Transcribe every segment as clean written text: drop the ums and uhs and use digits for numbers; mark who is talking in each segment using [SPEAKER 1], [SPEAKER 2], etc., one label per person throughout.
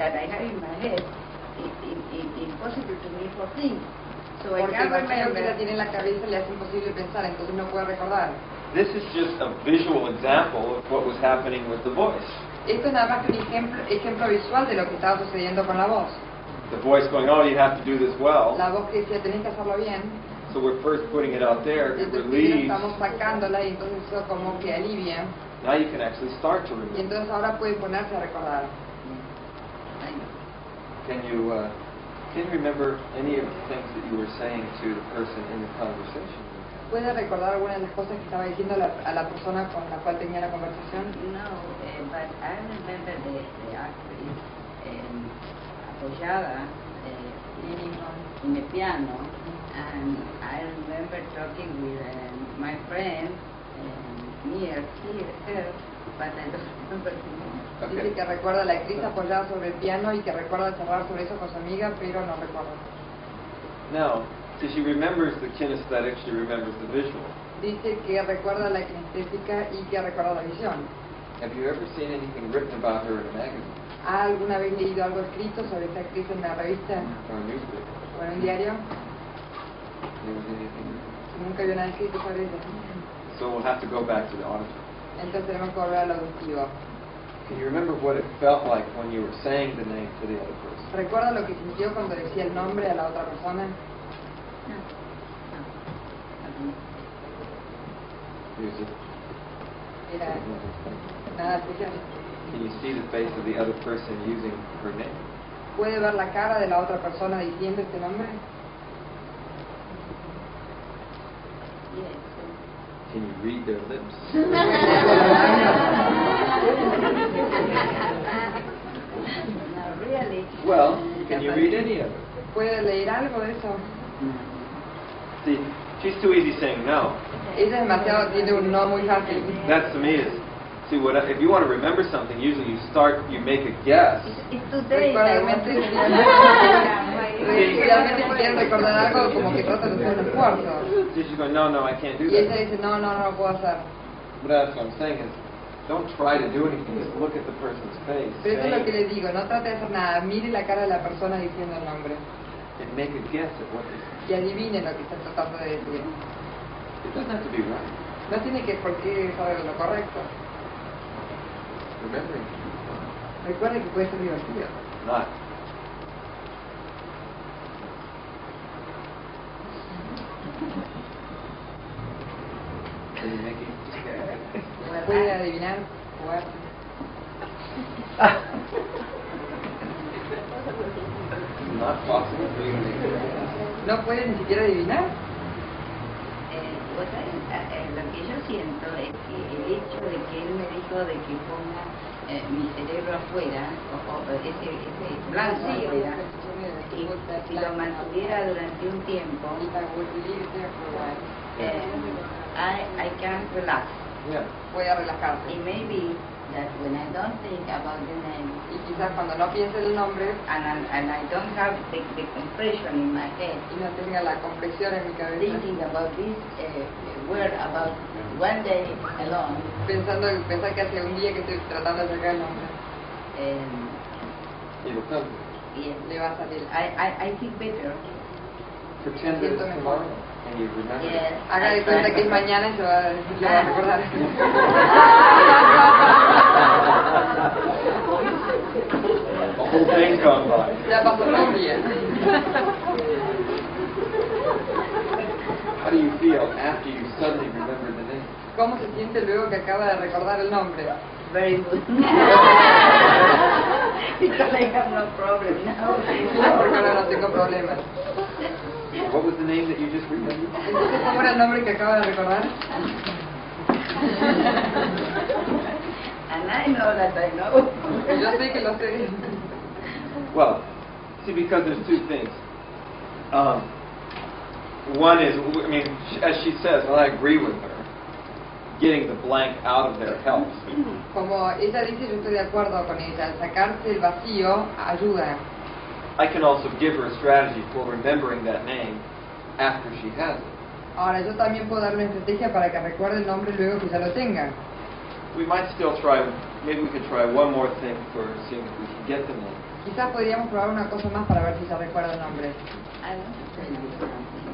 [SPEAKER 1] that I have in my head is impossible to me for think. So I
[SPEAKER 2] Porque
[SPEAKER 1] can't
[SPEAKER 2] el vacío que
[SPEAKER 1] remember.
[SPEAKER 2] ella tiene en la cabeza le hace imposible pensar, entonces no puede recordar.
[SPEAKER 3] This is just a visual example of what was happening with the voice.
[SPEAKER 2] Esto es nada más que un ejemplo visual de lo que estaba sucediendo con la voz.
[SPEAKER 3] The voice going, oh, you have to do this well.
[SPEAKER 2] La voz que decía, tenés que hacerlo bien.
[SPEAKER 3] So we're first putting it out there, it
[SPEAKER 2] Entonces primero
[SPEAKER 3] relieves.
[SPEAKER 2] estamos sacándola y entonces eso como que alivia.
[SPEAKER 3] Now you can actually start to
[SPEAKER 2] Y
[SPEAKER 3] remember.
[SPEAKER 2] entonces ahora puede ponerse a recordar.
[SPEAKER 3] Can you remember any of the things that you were saying to the person in the conversation?
[SPEAKER 2] ¿Puede recordar alguna de las cosas que estaba diciendo a la persona con la cual tenía la conversación?
[SPEAKER 1] No, but I remember the actress apoyada in the piano, and I remember talking with my friend near her, but I don't remember the name.
[SPEAKER 2] Dice que recuerda a la actriz apoyada sobre el piano y que recuerda charlar sobre eso con su amiga, pero no recuerda.
[SPEAKER 3] No, because she remembers the kinesthetic, she remembers the visual.
[SPEAKER 2] Dice que recuerda la kinestética y que recuerda la visión.
[SPEAKER 3] Have you ever seen anything written about her in a magazine
[SPEAKER 2] ¿Ha alguna vez leído algo escrito sobre esta actriz en una revista
[SPEAKER 3] or a newspaper?
[SPEAKER 2] o en un diario?
[SPEAKER 3] There was anything written?
[SPEAKER 2] Nunca vio nada escrito sobre ella.
[SPEAKER 3] So we'll have to go back to the auditory.
[SPEAKER 2] Entonces tenemos que volver al auditivo.
[SPEAKER 3] Can you remember what it felt like when you were saying the name to the other person?
[SPEAKER 2] ¿Recuerda lo que sintió cuando decía el nombre a la otra persona?
[SPEAKER 3] Is it-
[SPEAKER 2] Era nada especial.
[SPEAKER 3] Can you see the face of the other person using her name?
[SPEAKER 2] ¿Puede ver la cara de la otra persona diciendo este nombre?
[SPEAKER 1] Yes.
[SPEAKER 3] Can you read their lips?
[SPEAKER 1] No, really.
[SPEAKER 3] Well, can you read any of it?
[SPEAKER 2] ¿Puede leer algo de eso?
[SPEAKER 3] See, she's too easy saying no.
[SPEAKER 2] Ella es demasiado, tiene un no muy fácil.
[SPEAKER 3] That to me is, see, if you want to remember something, usually you make a guess.
[SPEAKER 1] It's today I want
[SPEAKER 2] Realmente
[SPEAKER 1] to
[SPEAKER 2] si quieren recordar algo, como que tratan de hacer un esfuerzo.
[SPEAKER 3] She's going, no, I can't do
[SPEAKER 2] Y ella
[SPEAKER 3] that.
[SPEAKER 2] dice, no lo puedo hacer.
[SPEAKER 3] But that's what I'm saying is, don't try to do anything, just look at the person's face.
[SPEAKER 2] Pero eso es lo que
[SPEAKER 3] Say,
[SPEAKER 2] les digo, no trate de hacer nada, mire la cara de la persona diciendo el nombre.
[SPEAKER 3] and make a guess at what they say.
[SPEAKER 2] Y adivine lo que está tratando de decir.
[SPEAKER 3] It doesn't have to be right.
[SPEAKER 2] No tiene que por qué saber lo correcto.
[SPEAKER 3] Remembering
[SPEAKER 2] Recuerde que puede ser divertido.
[SPEAKER 3] not. Can you make it?
[SPEAKER 2] Puede adivinar, jugar.
[SPEAKER 3] Not possible for you to make it.
[SPEAKER 2] No puede ni siquiera adivinar.
[SPEAKER 1] Lo que yo siento es que el hecho de que él me dijo de que ponga mi cerebro afuera, o ese blanco afuera, y si lo mantuviera durante un tiempo, I can relax.
[SPEAKER 3] Yeah.
[SPEAKER 2] Voy a relajarse.
[SPEAKER 1] It may be that when I don't think about the name,
[SPEAKER 2] Y quizás cuando no piense el nombre
[SPEAKER 1] and I don't have the compression in my head,
[SPEAKER 2] y no tenga la compresión en mi cabeza,
[SPEAKER 1] thinking about this word about one day alone,
[SPEAKER 2] pensar que hace un día que estoy tratando de sacar el nombre,
[SPEAKER 3] It'll come.
[SPEAKER 1] yes,
[SPEAKER 2] le va a salir.
[SPEAKER 1] I feel better.
[SPEAKER 3] Pretend that it's tomorrow and you remember.
[SPEAKER 1] Yes,
[SPEAKER 2] Haga de cuenta que es mañana y se va a recordar.
[SPEAKER 3] The whole day's gone by.
[SPEAKER 2] Ya pasó todo el día.
[SPEAKER 3] How do you feel after you suddenly remember the name?
[SPEAKER 2] ¿Cómo se siente luego que acaba de recordar el nombre?
[SPEAKER 1] Very good. Because I have no problem now.
[SPEAKER 2] Porque ahora no tengo problemas.
[SPEAKER 3] What was the name that you just remembered?
[SPEAKER 2] Entonces, ¿cómo era el nombre que acaba de recordar?
[SPEAKER 1] And I know that I know.
[SPEAKER 2] Yo sé que lo sé.
[SPEAKER 3] Well, see, because there's two things. One is, I mean, as she says, and I agree with her, getting the blank out of there helps.
[SPEAKER 2] Como ella dice, yo estoy de acuerdo con ella. Al sacarse el vacío ayuda.
[SPEAKER 3] I can also give her a strategy for remembering that name after she has it.
[SPEAKER 2] Ahora, yo también puedo darle una estrategia para que recuerde el nombre luego que ya lo tenga.
[SPEAKER 3] We might still try, maybe we could try one more thing for seeing if we can get the name.
[SPEAKER 2] Quizás podríamos probar una cosa más para ver si se recuerda el nombre.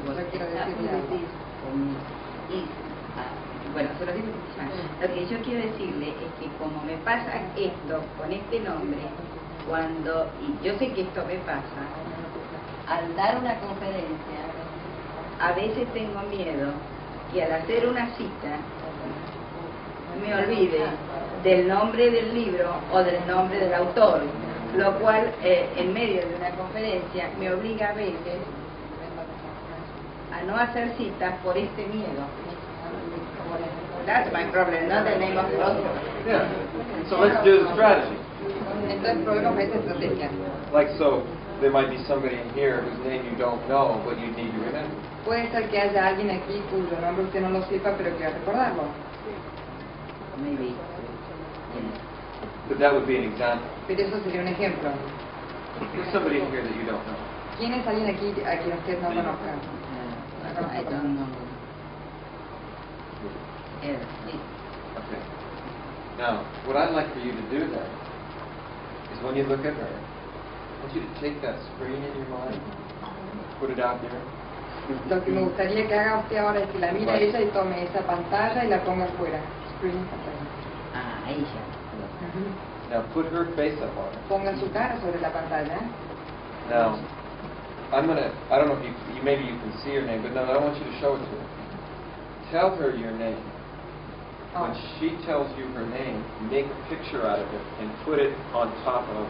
[SPEAKER 1] Yo quiero decirle bueno, se lo digo lo que yo quiero decirle es que como me pasa esto con este nombre, y yo sé que esto me pasa, al dar una conferencia, a veces tengo miedo que al hacer una cita me olvide del nombre del libro o del nombre del autor, lo cual en medio de una conferencia me obliga a veces a no hacer citas por este miedo. That's my problem, not the name of the author.
[SPEAKER 3] Yeah. So let's do the strategy.
[SPEAKER 2] Entonces probemos esta estrategia.
[SPEAKER 3] Like so, there might be somebody in here whose name you don't know, but you need to remember.
[SPEAKER 2] Puede ser que haya alguien aquí cuyo nombre usted no lo sepa, pero quiera recordarlo.
[SPEAKER 1] Maybe.
[SPEAKER 3] But that would be an example.
[SPEAKER 2] Pero eso sería un ejemplo.
[SPEAKER 3] There's somebody in here that you don't know.
[SPEAKER 2] ¿Quién es alguien aquí a quien usted no conozca?
[SPEAKER 1] I don't know.
[SPEAKER 3] Okay. Now, what I'd like for you to do then is when you look at her, I want you to take that screen in your mind, put it out there.
[SPEAKER 2] Lo que me gustaría que haga usted ahora es que la mire a ella y tome esa pantalla y la ponga afuera. Screen, pantalla.
[SPEAKER 1] Ahí ya.
[SPEAKER 3] Now put her face up on it.
[SPEAKER 2] Ponga su cara sobre la pantalla.
[SPEAKER 3] Now, I don't know if maybe you can see her name, but no, I want you to show it to her. Tell her your name. When she tells you her name, make a picture out of it and put it on top of.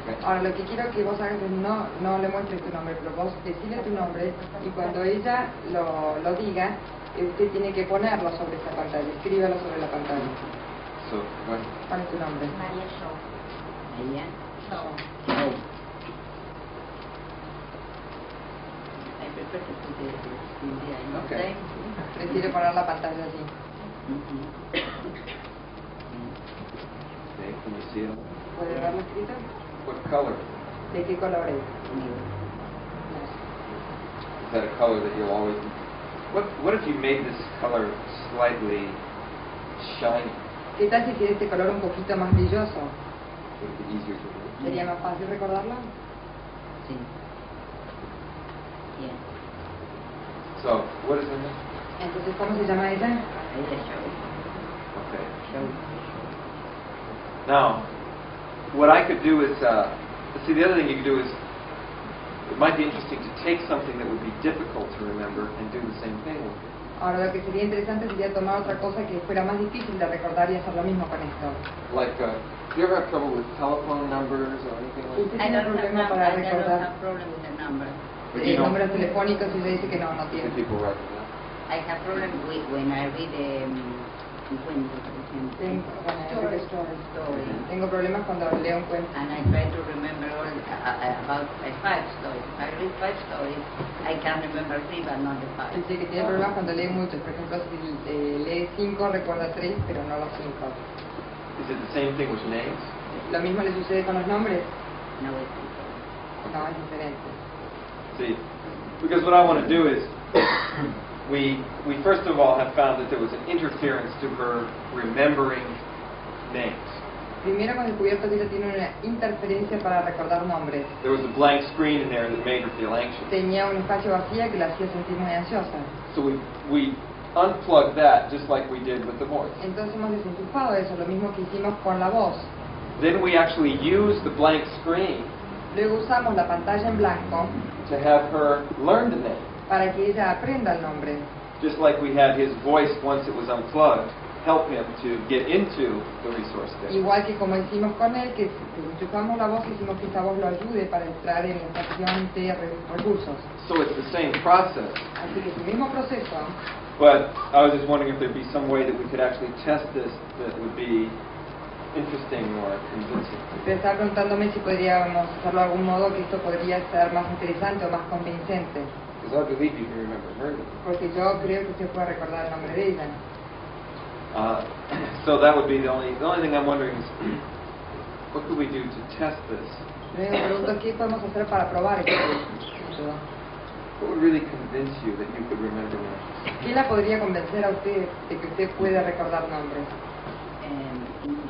[SPEAKER 3] Okay.
[SPEAKER 2] Ahora lo que quiero que vos hagas es no le muestres tu nombre, pero vos decile tu nombre y cuando ella lo diga, usted tiene que ponerlo sobre esa pantalla, escríbalo sobre la pantalla.
[SPEAKER 3] So, what?
[SPEAKER 2] ¿Cuál es tu nombre?
[SPEAKER 4] María Shaw.
[SPEAKER 1] María.
[SPEAKER 4] Shaw.
[SPEAKER 1] I prefer to put the
[SPEAKER 3] Okay.
[SPEAKER 2] Prefiere poner la pantalla así.
[SPEAKER 3] Okay, can you see it?
[SPEAKER 2] ¿Puede verlo escrito?
[SPEAKER 3] What color?
[SPEAKER 2] ¿De qué color es?
[SPEAKER 3] Is that a color that you'll always... What if you made this color slightly shiny?
[SPEAKER 2] ¿Qué tal si quiere este color un poquito más brilloso?
[SPEAKER 3] Would it be easier to read?
[SPEAKER 2] ¿Sería más fácil recordarlo?
[SPEAKER 1] Sí. Yeah.
[SPEAKER 3] So, what is her name?
[SPEAKER 2] Entonces, ¿cómo se llama ella?
[SPEAKER 1] Ella show.
[SPEAKER 3] Okay.
[SPEAKER 1] Show.
[SPEAKER 3] Now, what I could do is, see, the other thing you could do is, it might be interesting to take something that would be difficult to remember and do the same thing with it.
[SPEAKER 2] Ahora, lo que sería interesante sería tomar otra cosa que fuera más difícil de recordar y hacer lo mismo con esto.
[SPEAKER 3] Like, do you ever have trouble with telephone numbers or anything like
[SPEAKER 2] ¿Usted
[SPEAKER 3] that?
[SPEAKER 2] tiene problema para
[SPEAKER 1] I don't
[SPEAKER 2] recordar
[SPEAKER 1] have problem with the number.
[SPEAKER 2] números telefónicos y le dice que no
[SPEAKER 3] Do
[SPEAKER 2] tiene?
[SPEAKER 3] people write it down?
[SPEAKER 1] I have problem with when I read un cuento, por ejemplo. Story.
[SPEAKER 2] Tengo problemas cuando leo un cuento.
[SPEAKER 1] And I try to remember all about 5 stories. If I read 5 stories, I can remember 3 but not the 5.
[SPEAKER 2] Dice que tiene problemas cuando lee muchos. Por ejemplo, si lee 5, recuerda 3, pero no los 5.
[SPEAKER 3] Is it the same thing with names?
[SPEAKER 2] ¿Lo mismo le sucede con los nombres?
[SPEAKER 1] No, it's different.
[SPEAKER 2] No, es diferente.
[SPEAKER 3] See, because what I want to do is, we first of all have found that there was an interference to her remembering names.
[SPEAKER 2] Primero hemos descubierto que ella tiene una interferencia para recordar nombres.
[SPEAKER 3] There was a blank screen in there that made her feel anxious.
[SPEAKER 2] Tenía un espacio vacío que la hacía sentir muy ansiosa.
[SPEAKER 3] So we unplugged that just like we did with the voice.
[SPEAKER 2] Entonces hemos desenchufado eso, lo mismo que hicimos con la voz.
[SPEAKER 3] Then we actually used the blank screen
[SPEAKER 2] Luego usamos la pantalla en blanco
[SPEAKER 3] to have her learn the name.
[SPEAKER 2] para que ella aprenda el nombre.
[SPEAKER 3] Just like we had his voice once it was unplugged help him to get into the resource station.
[SPEAKER 2] Igual que como hicimos con él, que desenchufamos la voz, hicimos que esa voz lo ayude para entrar en la estación de recursos.
[SPEAKER 3] So it's the same process.
[SPEAKER 2] Así que es el mismo proceso.
[SPEAKER 3] But I was just wondering if there'd be some way that we could actually test this that would be interesting or convincing.
[SPEAKER 2] Pero estaba preguntándome si podríamos hacerlo de algún modo que esto podría ser más interesante o más convincente.
[SPEAKER 3] Because I believe you can remember her name.
[SPEAKER 2] Porque yo creo que usted puede recordar el nombre de ella.
[SPEAKER 3] So that would be the only thing I'm wondering is what could we do to test this?
[SPEAKER 2] Luego me pregunto qué podemos hacer para probar esto.
[SPEAKER 3] What would really convince you that you could remember names?
[SPEAKER 2] ¿Qué la podría convencer a usted de que usted puede recordar nombres?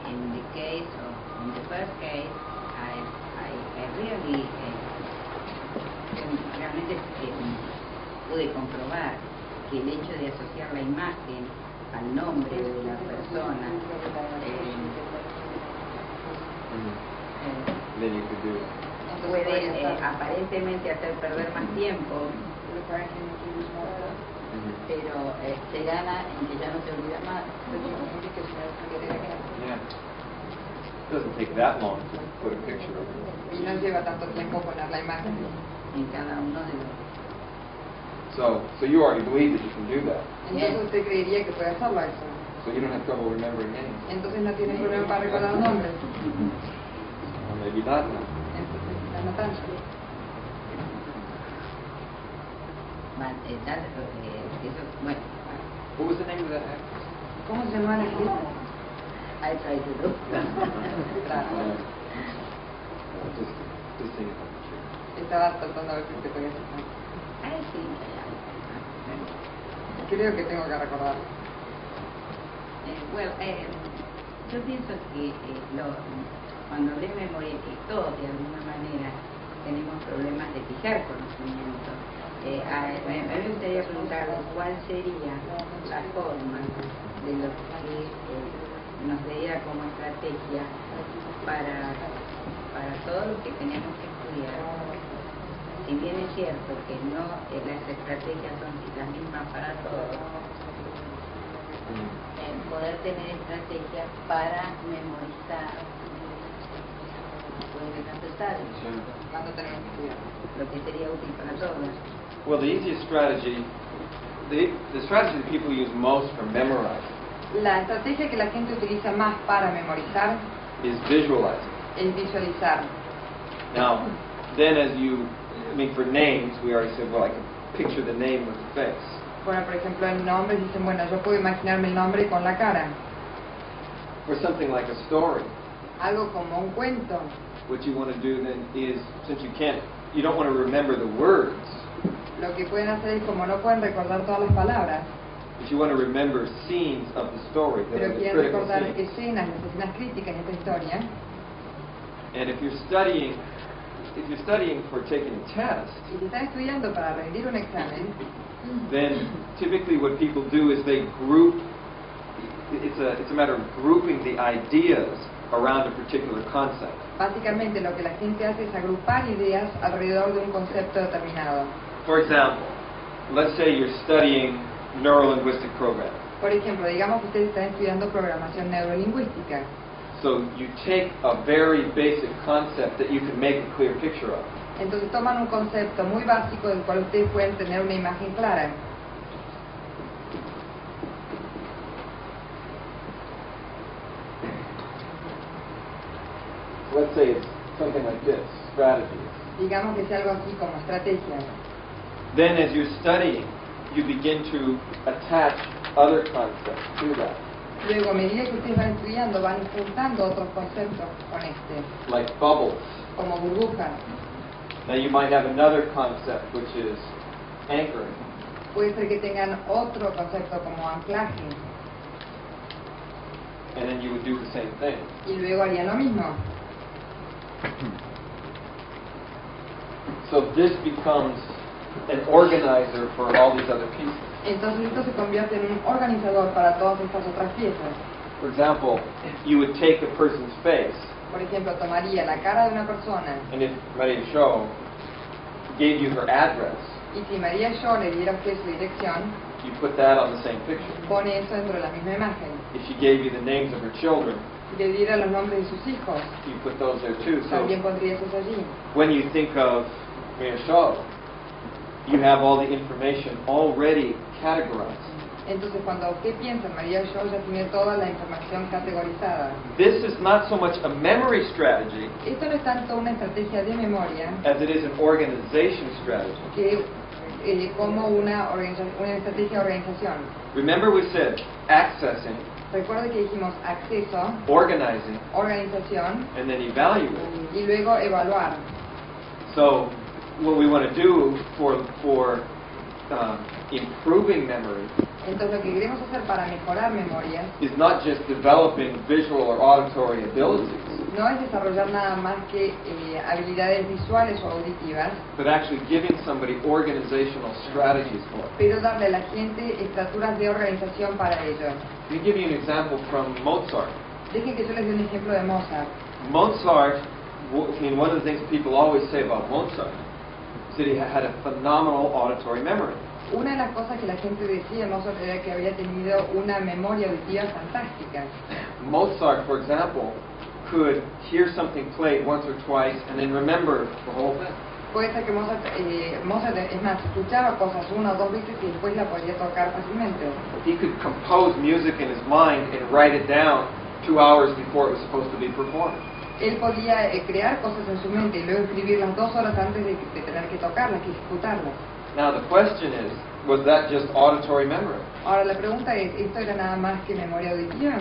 [SPEAKER 1] In the case of, in the first case, I que realmente pude comprobar que el hecho de asociar la imagen al nombre de la persona
[SPEAKER 3] Then you could do it.
[SPEAKER 1] puede aparentemente hacer perder más tiempo, pero se gana en que ya no se olvida más.
[SPEAKER 3] Yeah. It doesn't take that long to put a picture of it.
[SPEAKER 2] Y no lleva tanto tiempo poner la imagen.
[SPEAKER 1] En cada uno de los.
[SPEAKER 3] So you already believe that you can do that.
[SPEAKER 2] Entonces usted creería que puede hacerlo eso.
[SPEAKER 3] So you don't have trouble remembering names.
[SPEAKER 2] Entonces no tiene problema para recordar los nombres.
[SPEAKER 3] Or maybe not now.
[SPEAKER 2] Entonces está anotando.
[SPEAKER 1] Eso, bueno,
[SPEAKER 3] What was the name of that actress?
[SPEAKER 2] ¿Cómo se llama la actriz?
[SPEAKER 1] I try to do.
[SPEAKER 3] Just think about the chair.
[SPEAKER 2] Estaba tratando de ver si te podía hacer.
[SPEAKER 1] Ay, sí.
[SPEAKER 2] Creo que tengo que recordarlo.
[SPEAKER 1] Bueno, yo pienso que cuando hablé de memoria, que todos de alguna manera tenemos problemas de fijar conocimiento. A mí me gustaría preguntarle cuál sería la forma de lo que nos diera como estrategia para todo lo que tenemos que estudiar. Si bien es cierto que no las estrategias son las mismas para todos, poder tener estrategias para memorizar lo que tanto sabes,
[SPEAKER 2] ¿Cuándo tenemos que estudiar?
[SPEAKER 1] lo que sería útil para todos.
[SPEAKER 3] Well, the easiest strategy, the strategy that people use most for memorizing
[SPEAKER 2] La estrategia que la gente utiliza más para memorizar
[SPEAKER 3] is visualizing.
[SPEAKER 2] es visualizar.
[SPEAKER 3] Now, then for names, we already said, well, I can picture the name with the face.
[SPEAKER 2] Bueno, por ejemplo, en nombres dicen, bueno, yo puedo imaginarme el nombre con la cara.
[SPEAKER 3] For something like a story,
[SPEAKER 2] Algo como un cuento.
[SPEAKER 3] what you want to do then is, since you don't want to remember the words,
[SPEAKER 2] Lo que pueden hacer es, como no pueden recordar todas las palabras,
[SPEAKER 3] but you want to remember scenes of the story, that
[SPEAKER 2] pero
[SPEAKER 3] are the
[SPEAKER 2] quieren
[SPEAKER 3] critical
[SPEAKER 2] recordar
[SPEAKER 3] scenes.
[SPEAKER 2] escenas, las escenas críticas de esta historia.
[SPEAKER 3] And if you're studying for taking a test,
[SPEAKER 2] Y si están estudiando para rendir un examen,
[SPEAKER 3] then typically what people do is they group. It's a matter of grouping the ideas around a particular concept.
[SPEAKER 2] básicamente lo que la gente hace es agrupar ideas alrededor de un concepto determinado.
[SPEAKER 3] For example, let's say you're studying neuro-linguistic programming.
[SPEAKER 2] Por ejemplo, digamos que ustedes están estudiando programación neurolingüística.
[SPEAKER 3] So you take a very basic concept that you can make a clear picture of.
[SPEAKER 2] Entonces toman un concepto muy básico del cual ustedes pueden tener una imagen clara.
[SPEAKER 3] Let's say it's something like this, strategies.
[SPEAKER 2] Digamos que sea algo así como estrategia.
[SPEAKER 3] Then as you're studying, you begin to attach other concepts to that,
[SPEAKER 2] Luego, a medida que ustedes van estudiando, van juntando otros conceptos con este,
[SPEAKER 3] like bubbles.
[SPEAKER 2] como burbujas.
[SPEAKER 3] Now you might have another concept, which is anchoring.
[SPEAKER 2] Puede ser que tengan otro concepto como anclaje,
[SPEAKER 3] And then you would do the same thing.
[SPEAKER 2] y luego harían lo mismo.
[SPEAKER 3] So this becomes an organizer for all these other pieces.
[SPEAKER 2] Entonces esto se convierte en un organizador para todas estas otras piezas.
[SPEAKER 3] For example, you would take a person's face,
[SPEAKER 2] Por ejemplo, tomaría la cara de una persona,
[SPEAKER 3] and if Maria Shaw gave you her address,
[SPEAKER 2] y si María Shaw le diera a usted su dirección,
[SPEAKER 3] you put that on the same picture.
[SPEAKER 2] pone eso dentro de la misma imagen.
[SPEAKER 3] If she gave you the names of her children,
[SPEAKER 2] Si le diera los nombres de sus hijos,
[SPEAKER 3] you put those there too. So
[SPEAKER 2] también pondría esos allí.
[SPEAKER 3] when you think of Maria Shaw, you have all the information already categorized.
[SPEAKER 2] Entonces, cuando usted piensa en María Shaw, ya tiene toda la información categorizada.
[SPEAKER 3] This is not so much a memory strategy
[SPEAKER 2] Esto no es tanto una estrategia de memoria
[SPEAKER 3] as it is an organization strategy.
[SPEAKER 2] que como una estrategia de organización.
[SPEAKER 3] Remember we said accessing,
[SPEAKER 2] Recuerde que dijimos acceso,
[SPEAKER 3] organizing,
[SPEAKER 2] organización
[SPEAKER 3] and then evaluating.
[SPEAKER 2] y luego evaluar.
[SPEAKER 3] So what we want to do for improving memory
[SPEAKER 2] Entonces lo que queremos hacer para mejorar memorias
[SPEAKER 3] is not just developing visual or auditory abilities,
[SPEAKER 2] no es desarrollar nada más que habilidades visuales o auditivas,
[SPEAKER 3] but actually giving somebody organizational strategies for it.
[SPEAKER 2] pero darle a la gente estructuras de organización para ello.
[SPEAKER 3] Let me give you an example from Mozart.
[SPEAKER 2] Dejen que yo les dé un ejemplo de Mozart.
[SPEAKER 3] Mozart, I mean, one of the things people always say about Mozart is that he had a phenomenal auditory memory.
[SPEAKER 2] Una de las cosas que la gente decía de Mozart era que había tenido una memoria auditiva fantástica.
[SPEAKER 3] Mozart, for example, could hear something played once or twice and then remember the whole thing.
[SPEAKER 2] Puede ser que Mozart, es más, escuchaba cosas una o dos veces y después la podía tocar fácilmente.
[SPEAKER 3] He could compose music in his mind and write it down 2 hours before it was supposed to be performed.
[SPEAKER 2] Él podía crear cosas en su mente y luego escribirlas 2 horas antes de tener que tocarlas, que ejecutarlas.
[SPEAKER 3] Now the question is, was that just auditory memory?
[SPEAKER 2] Ahora la pregunta es, ¿esto era nada más que memoria auditiva?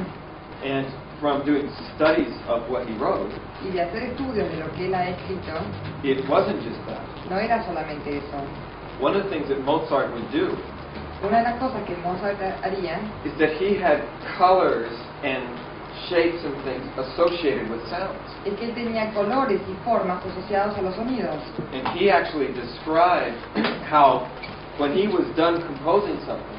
[SPEAKER 3] And from doing studies of what he wrote,
[SPEAKER 2] Y de hacer estudios de lo que él ha escrito,
[SPEAKER 3] it wasn't just that.
[SPEAKER 2] no era solamente eso.
[SPEAKER 3] One of the things that Mozart would do
[SPEAKER 2] Una de las cosas que Mozart haría
[SPEAKER 3] is that he had colors and shapes and things associated with sounds.
[SPEAKER 2] es que él tenía colores y formas asociados a los sonidos.
[SPEAKER 3] And he actually described how when he was done composing something,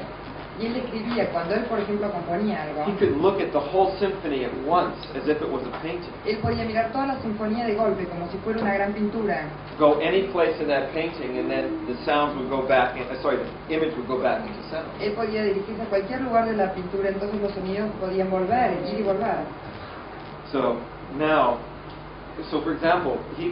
[SPEAKER 2] Y él escribía, cuando él, por ejemplo, componía algo,
[SPEAKER 3] he could look at the whole symphony at once as if it was a painting.
[SPEAKER 2] él podía mirar toda la sinfonía de golpe como si fuera una gran pintura.
[SPEAKER 3] Go any place in that painting and then the sounds would go back, the image would go back into sound.
[SPEAKER 2] Él podía dirigirse a cualquier lugar de la pintura, entonces los sonidos podían volver, ir y volver.
[SPEAKER 3] So for example, he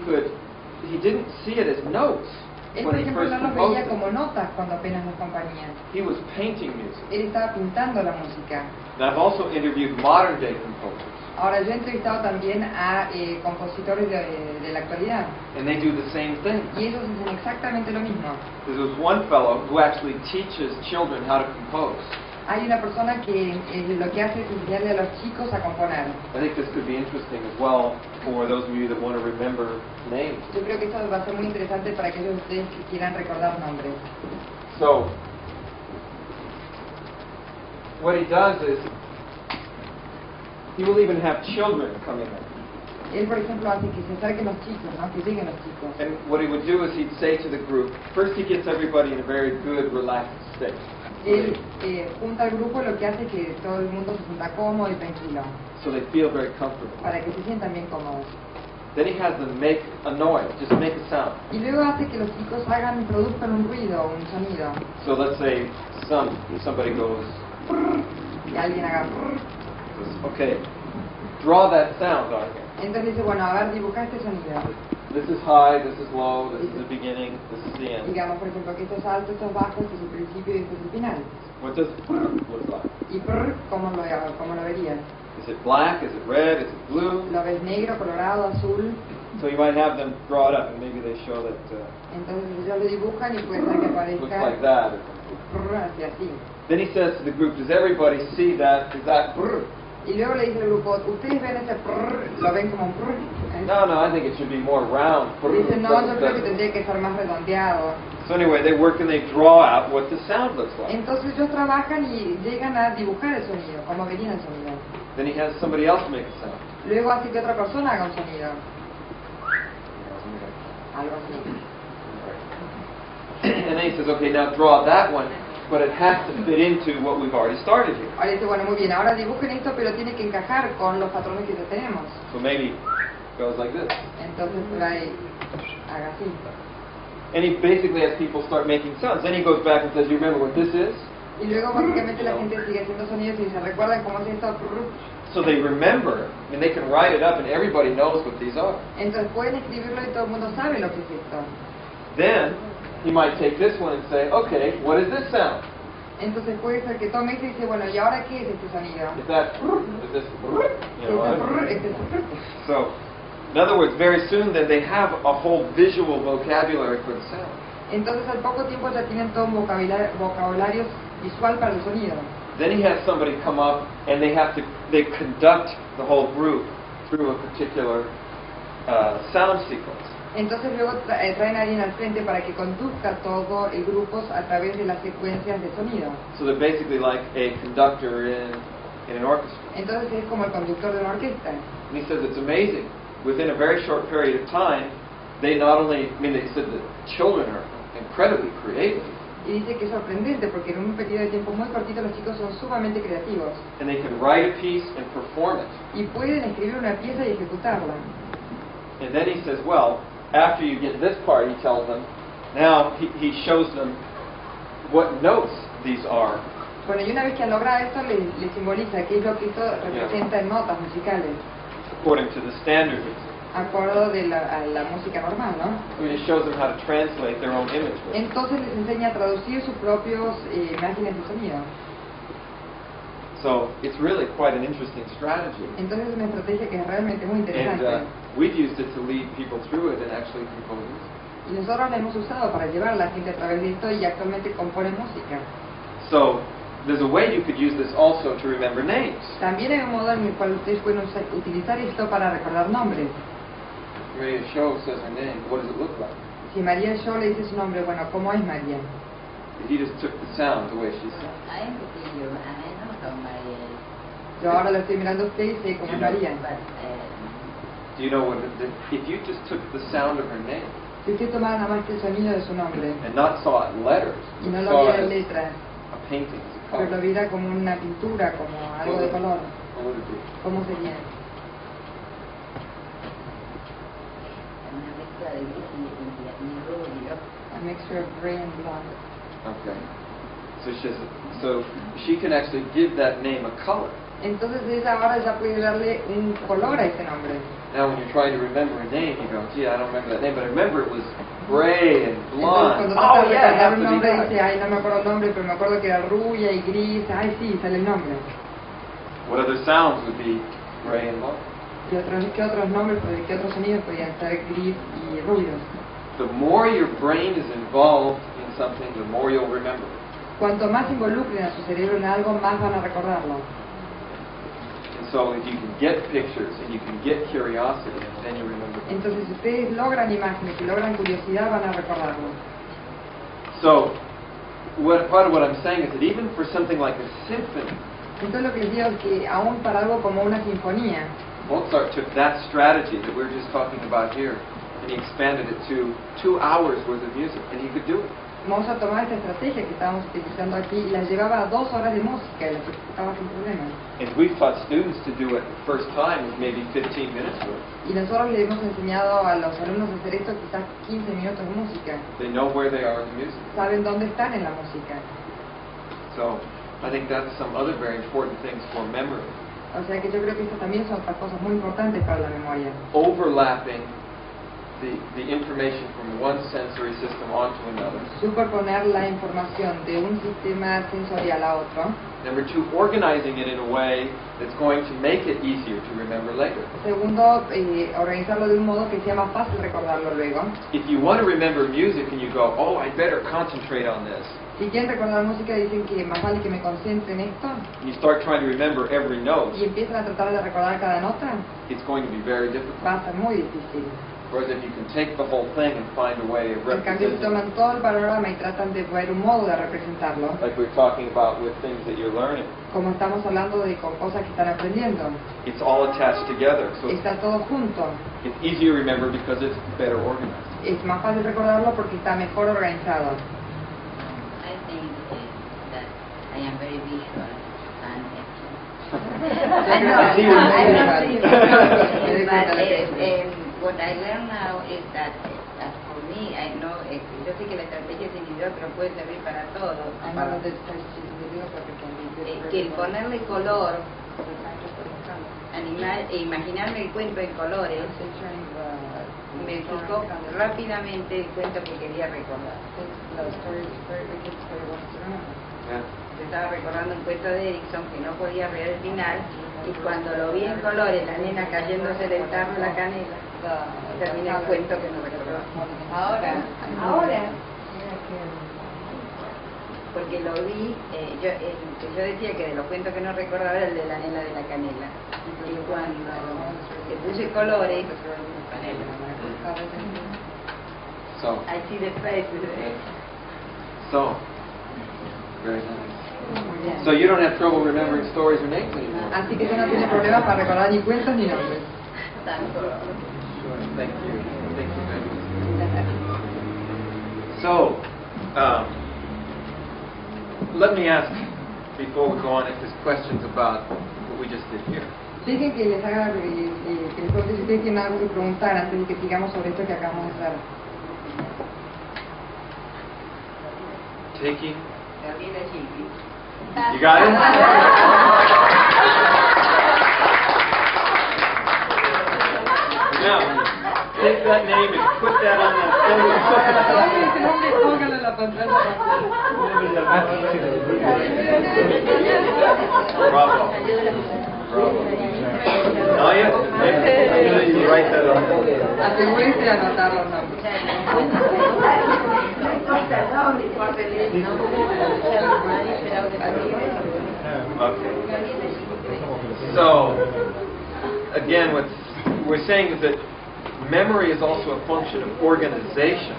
[SPEAKER 3] didn't see it as notes
[SPEAKER 2] Él, por
[SPEAKER 3] when he
[SPEAKER 2] ejemplo,
[SPEAKER 3] first
[SPEAKER 2] no los
[SPEAKER 3] composed
[SPEAKER 2] veía
[SPEAKER 3] it.
[SPEAKER 2] como notas cuando apenas los componía.
[SPEAKER 3] He was painting music.
[SPEAKER 2] Él estaba pintando la música.
[SPEAKER 3] And I've also interviewed modern day composers,
[SPEAKER 2] Ahora, yo he entrevistado también a compositores de la actualidad,
[SPEAKER 3] and they do the same thing.
[SPEAKER 2] y ellos hacen exactamente lo mismo.
[SPEAKER 3] There's this one fellow who actually teaches children how to compose.
[SPEAKER 2] Hay una persona que lo que hace es enseñarle a los chicos a componer.
[SPEAKER 3] I think this could be interesting as well for those of you that want to remember names.
[SPEAKER 2] Yo creo que esto va a ser muy interesante para aquellos de ustedes que quieran recordar nombres.
[SPEAKER 3] So, what he does is, he will even have children come in.
[SPEAKER 2] Él, por ejemplo, hace que se acerquen los chicos, ¿no? Que lleguen los chicos.
[SPEAKER 3] And what he would do is he'd say to the group, first he gets everybody in a very good, relaxed state.
[SPEAKER 2] Él junta al grupo, lo que hace es que todo el mundo se sienta cómodo y tranquilo,
[SPEAKER 3] So they feel very comfortable.
[SPEAKER 2] para que se sientan bien cómodos.
[SPEAKER 3] Then he has them make a noise, just make a sound.
[SPEAKER 2] Y luego hace que los chicos produzcan un ruido, un sonido.
[SPEAKER 3] So let's say somebody goes,
[SPEAKER 2] Y alguien haga...
[SPEAKER 3] okay, draw that sound on here.
[SPEAKER 2] Entonces dice, bueno, a ver, dibuja este sonido.
[SPEAKER 3] This is high, this is low, this is the beginning, this is the end.
[SPEAKER 2] Digamos, por ejemplo, que esto es alto, esto es bajo, este es el principio y este es el final.
[SPEAKER 3] What does look like?
[SPEAKER 2] Y ¿cómo lo verías?
[SPEAKER 3] Is it black? Is it red? Is it blue?
[SPEAKER 2] ¿Lo ves negro, colorado, azul?
[SPEAKER 3] So you might have them draw it up, and maybe they show that
[SPEAKER 2] Entonces ellos lo dibujan y puede ser que
[SPEAKER 3] looks
[SPEAKER 2] aparezca
[SPEAKER 3] like that.
[SPEAKER 2] hacia así.
[SPEAKER 3] Then he says to the group, does everybody see that? Is that?
[SPEAKER 2] Y luego le dice al grupo, ¿ustedes ven ese lo ven como un
[SPEAKER 3] No, I think it should be more round.
[SPEAKER 2] Dice, no, yo creo que tendría que ser más redondeado.
[SPEAKER 3] So anyway, they work and they draw out what the sound looks like.
[SPEAKER 2] Entonces ellos trabajan y llegan a dibujar el sonido, como verían el sonido.
[SPEAKER 3] Then he has somebody else make a sound.
[SPEAKER 2] Luego hace que otra persona haga un sonido. Algo así.
[SPEAKER 3] And then he says, okay, now draw that one, but it has to fit into what we've already started here.
[SPEAKER 2] Ahora dice, bueno, muy bien, ahora dibujen esto, pero tiene que encajar con los patrones que ya tenemos.
[SPEAKER 3] So maybe it goes like this.
[SPEAKER 2] Entonces por ahí, haga así.
[SPEAKER 3] And he basically has people start making sounds. Then he goes back and says, you remember what this is?
[SPEAKER 2] Y luego básicamente la gente sigue haciendo sonidos y se recuerdan cómo es esto.
[SPEAKER 3] So they remember, and they can write it up, and everybody knows what these are.
[SPEAKER 2] Entonces pueden escribirlo y todo el mundo sabe lo que es esto.
[SPEAKER 3] Then he might take this one and say, okay, what is this sound?
[SPEAKER 2] Entonces puede ser que tome y dice, bueno, ¿y ahora qué es este sonido?
[SPEAKER 3] Is that, is this, you know,
[SPEAKER 2] Este es
[SPEAKER 3] So, in other words, very soon then they have a whole visual vocabulary for the sound.
[SPEAKER 2] Entonces al poco tiempo ya tienen todo un vocabulario visual para el sonido.
[SPEAKER 3] Then he has somebody come up and they conduct the whole group through a particular sound sequence.
[SPEAKER 2] Entonces luego traen a alguien al frente para que conduzca todo el grupo a través de las secuencias de sonido.
[SPEAKER 3] So they're basically like a conductor in an orchestra.
[SPEAKER 2] Entonces es como el conductor de una orquesta.
[SPEAKER 3] And he says it's amazing. Within a very short period of time, they not only, I mean, they said that children are incredibly creative.
[SPEAKER 2] Y dice que es sorprendente porque en un periodo de tiempo muy cortito los chicos son sumamente creativos.
[SPEAKER 3] And they can write a piece and perform it.
[SPEAKER 2] Y pueden escribir una pieza y ejecutarla.
[SPEAKER 3] And then he says, well, after you get this part, he tells them, now he shows them what notes these are.
[SPEAKER 2] Bueno, y una vez que han logrado esto, les simboliza qué es lo que esto representa en notas musicales.
[SPEAKER 3] According to the standard.
[SPEAKER 2] Acuerdo de a la música normal, ¿no?
[SPEAKER 3] I mean, it shows them how to translate their own image.
[SPEAKER 2] Entonces les enseña a traducir sus propios imágenes de sonido.
[SPEAKER 3] So it's really quite an interesting strategy.
[SPEAKER 2] Entonces es una estrategia que es realmente muy interesante.
[SPEAKER 3] And we've used it to lead people through it and actually compose music.
[SPEAKER 2] Y nosotros la hemos usado para llevar a la gente a través de esto y actualmente compone música.
[SPEAKER 3] So there's a way you could use this also to remember names.
[SPEAKER 2] También hay un modo en el cual ustedes pueden utilizar esto para recordar nombres.
[SPEAKER 3] Maria Shaw says her name. What does it look like?
[SPEAKER 2] Si María Shaw le dice su nombre, bueno, ¿cómo es María?
[SPEAKER 3] He just took the sound the way she said.
[SPEAKER 1] I am you, and I know how Maria is.
[SPEAKER 2] Yo ahora la estoy mirando a usted y sé cómo es María.
[SPEAKER 3] Do you know what? If you just took the sound of her name
[SPEAKER 2] Si usted tomara nada más que el sonido de su nombre
[SPEAKER 3] and not saw it in letters,
[SPEAKER 2] y no
[SPEAKER 3] but
[SPEAKER 2] lo
[SPEAKER 3] saw
[SPEAKER 2] viera
[SPEAKER 3] it
[SPEAKER 2] en
[SPEAKER 3] as
[SPEAKER 2] letras,
[SPEAKER 3] a painting, as a
[SPEAKER 2] pero lo
[SPEAKER 3] color,
[SPEAKER 2] viera como una pintura, como algo de color,
[SPEAKER 3] what would it be?
[SPEAKER 2] ¿cómo sería?
[SPEAKER 1] Una mezcla de gris y rubio.
[SPEAKER 2] A mixture of gray and blonde.
[SPEAKER 3] Okay. So she can actually give that name a color.
[SPEAKER 2] Entonces ella ahora ya puede darle un color a ese nombre.
[SPEAKER 3] Now when you're trying to remember a name, you go, gee, I don't remember that name, but I remember it was gray and
[SPEAKER 2] Entonces
[SPEAKER 3] blonde.
[SPEAKER 2] cuando trata
[SPEAKER 3] Oh
[SPEAKER 2] de
[SPEAKER 3] yeah, it
[SPEAKER 2] recordar
[SPEAKER 3] has
[SPEAKER 2] un
[SPEAKER 3] to be
[SPEAKER 2] nombre
[SPEAKER 3] that.
[SPEAKER 2] dice, ay, no me acuerdo el nombre, pero me acuerdo que era rubia y gris, ay sí, sale el nombre.
[SPEAKER 3] What other sounds would be gray and blonde?
[SPEAKER 2] ¿Qué otros nombres, qué otros sonidos podrían ser gris y rubios?
[SPEAKER 3] The more your brain is involved in something, the more you'll remember.
[SPEAKER 2] Cuanto más involucren a su cerebro en algo, más van a recordarlo.
[SPEAKER 3] And so if you can get pictures and you can get curiosity, then you remember.
[SPEAKER 2] Entonces, si ustedes logran imágenes y logran curiosidad, van a recordarlo.
[SPEAKER 3] So part of what I'm saying is that even for something like a symphony,
[SPEAKER 2] Entonces lo que les digo es que aún para algo como una sinfonía,
[SPEAKER 3] Mozart took that strategy that we're just talking about here and he expanded it to 2 hours worth of music, and he could do it.
[SPEAKER 2] Mozart tomaba esta estrategia que estábamos utilizando aquí y la llevaba a 2 horas de música y la ejecutaba sin problemas.
[SPEAKER 3] And we've taught students to do it the first time with maybe 15 minutes worth.
[SPEAKER 2] Y nosotros le hemos enseñado a los alumnos a hacer esto quizás 15 minutos de música.
[SPEAKER 3] They know where they are in the music.
[SPEAKER 2] Saben dónde están en la música.
[SPEAKER 3] So I think that's some other very important things for memory.
[SPEAKER 2] O sea que yo creo que estas también son otras cosas muy importantes para la memoria.
[SPEAKER 3] Overlapping the information from one sensory system onto another.
[SPEAKER 2] Superponer la información de un sistema sensorial a otro.
[SPEAKER 3] Number 2, organizing it in a way that's going to make it easier to remember later.
[SPEAKER 2] Segundo, organizarlo de un modo que sea más fácil recordarlo luego.
[SPEAKER 3] If you want to remember music and you go, oh, I better concentrate on this,
[SPEAKER 2] Si quieren recordar música dicen que más vale que me concentre en esto
[SPEAKER 3] you start trying to remember every note,
[SPEAKER 2] y empiezan a tratar de recordar cada nota,
[SPEAKER 3] it's going to be very difficult.
[SPEAKER 2] va a ser muy difícil.
[SPEAKER 3] Whereas if you can take the whole thing and find a way of
[SPEAKER 2] En cambio, si
[SPEAKER 3] representing,
[SPEAKER 2] toman todo el panorama y tratan de ver un modo de representarlo,
[SPEAKER 3] like we're talking about with things that you're learning,
[SPEAKER 2] como estamos hablando de con cosas que están aprendiendo,
[SPEAKER 3] it's all attached together. So
[SPEAKER 2] está todo junto.
[SPEAKER 3] it's easier to remember because it's better organized.
[SPEAKER 2] Es más fácil recordarlo porque está mejor organizado.
[SPEAKER 1] I think that I am very visual and
[SPEAKER 2] I know,
[SPEAKER 1] what I learn now is that for me, I know, yo sé que la estrategia es individual, pero puede servir para todos. Que el ponerle color, imaginarme el cuento en colores, me fijó rápidamente el cuento que quería recordar. Yo estaba recordando un cuento de Erickson que no podía ver el final, y cuando lo vi en colores, la nena cayéndose del tarro en la canela, terminé el cuento que no recordaba. Ahora, porque lo vi, yo decía que de los cuentos que no recordaba era el de la nena de la canela, y cuando le puse colores, canela.
[SPEAKER 3] So,
[SPEAKER 1] I see the face.
[SPEAKER 3] so, very nice.
[SPEAKER 2] Muy bien.
[SPEAKER 3] So you don't have trouble remembering stories or names anymore.
[SPEAKER 2] Así que usted no tiene problemas para recordar ni cuentos ni nombres.
[SPEAKER 3] Thank you. Thank you very much. So, let me ask, before we go on, if there's questions about what we just did here.
[SPEAKER 2] Dejen que les haga, que les pregunte si ustedes tienen algo que preguntar antes de que sigamos sobre esto que acabamos de hacer.
[SPEAKER 3] Taking. You got it? Now, take that name and put that on that Bravo. Bravo. No, yeah. You write that on.
[SPEAKER 2] Asegúrense de anotar los nombres.
[SPEAKER 3] Okay. So, again, what we're saying is that memory is also a function of organization.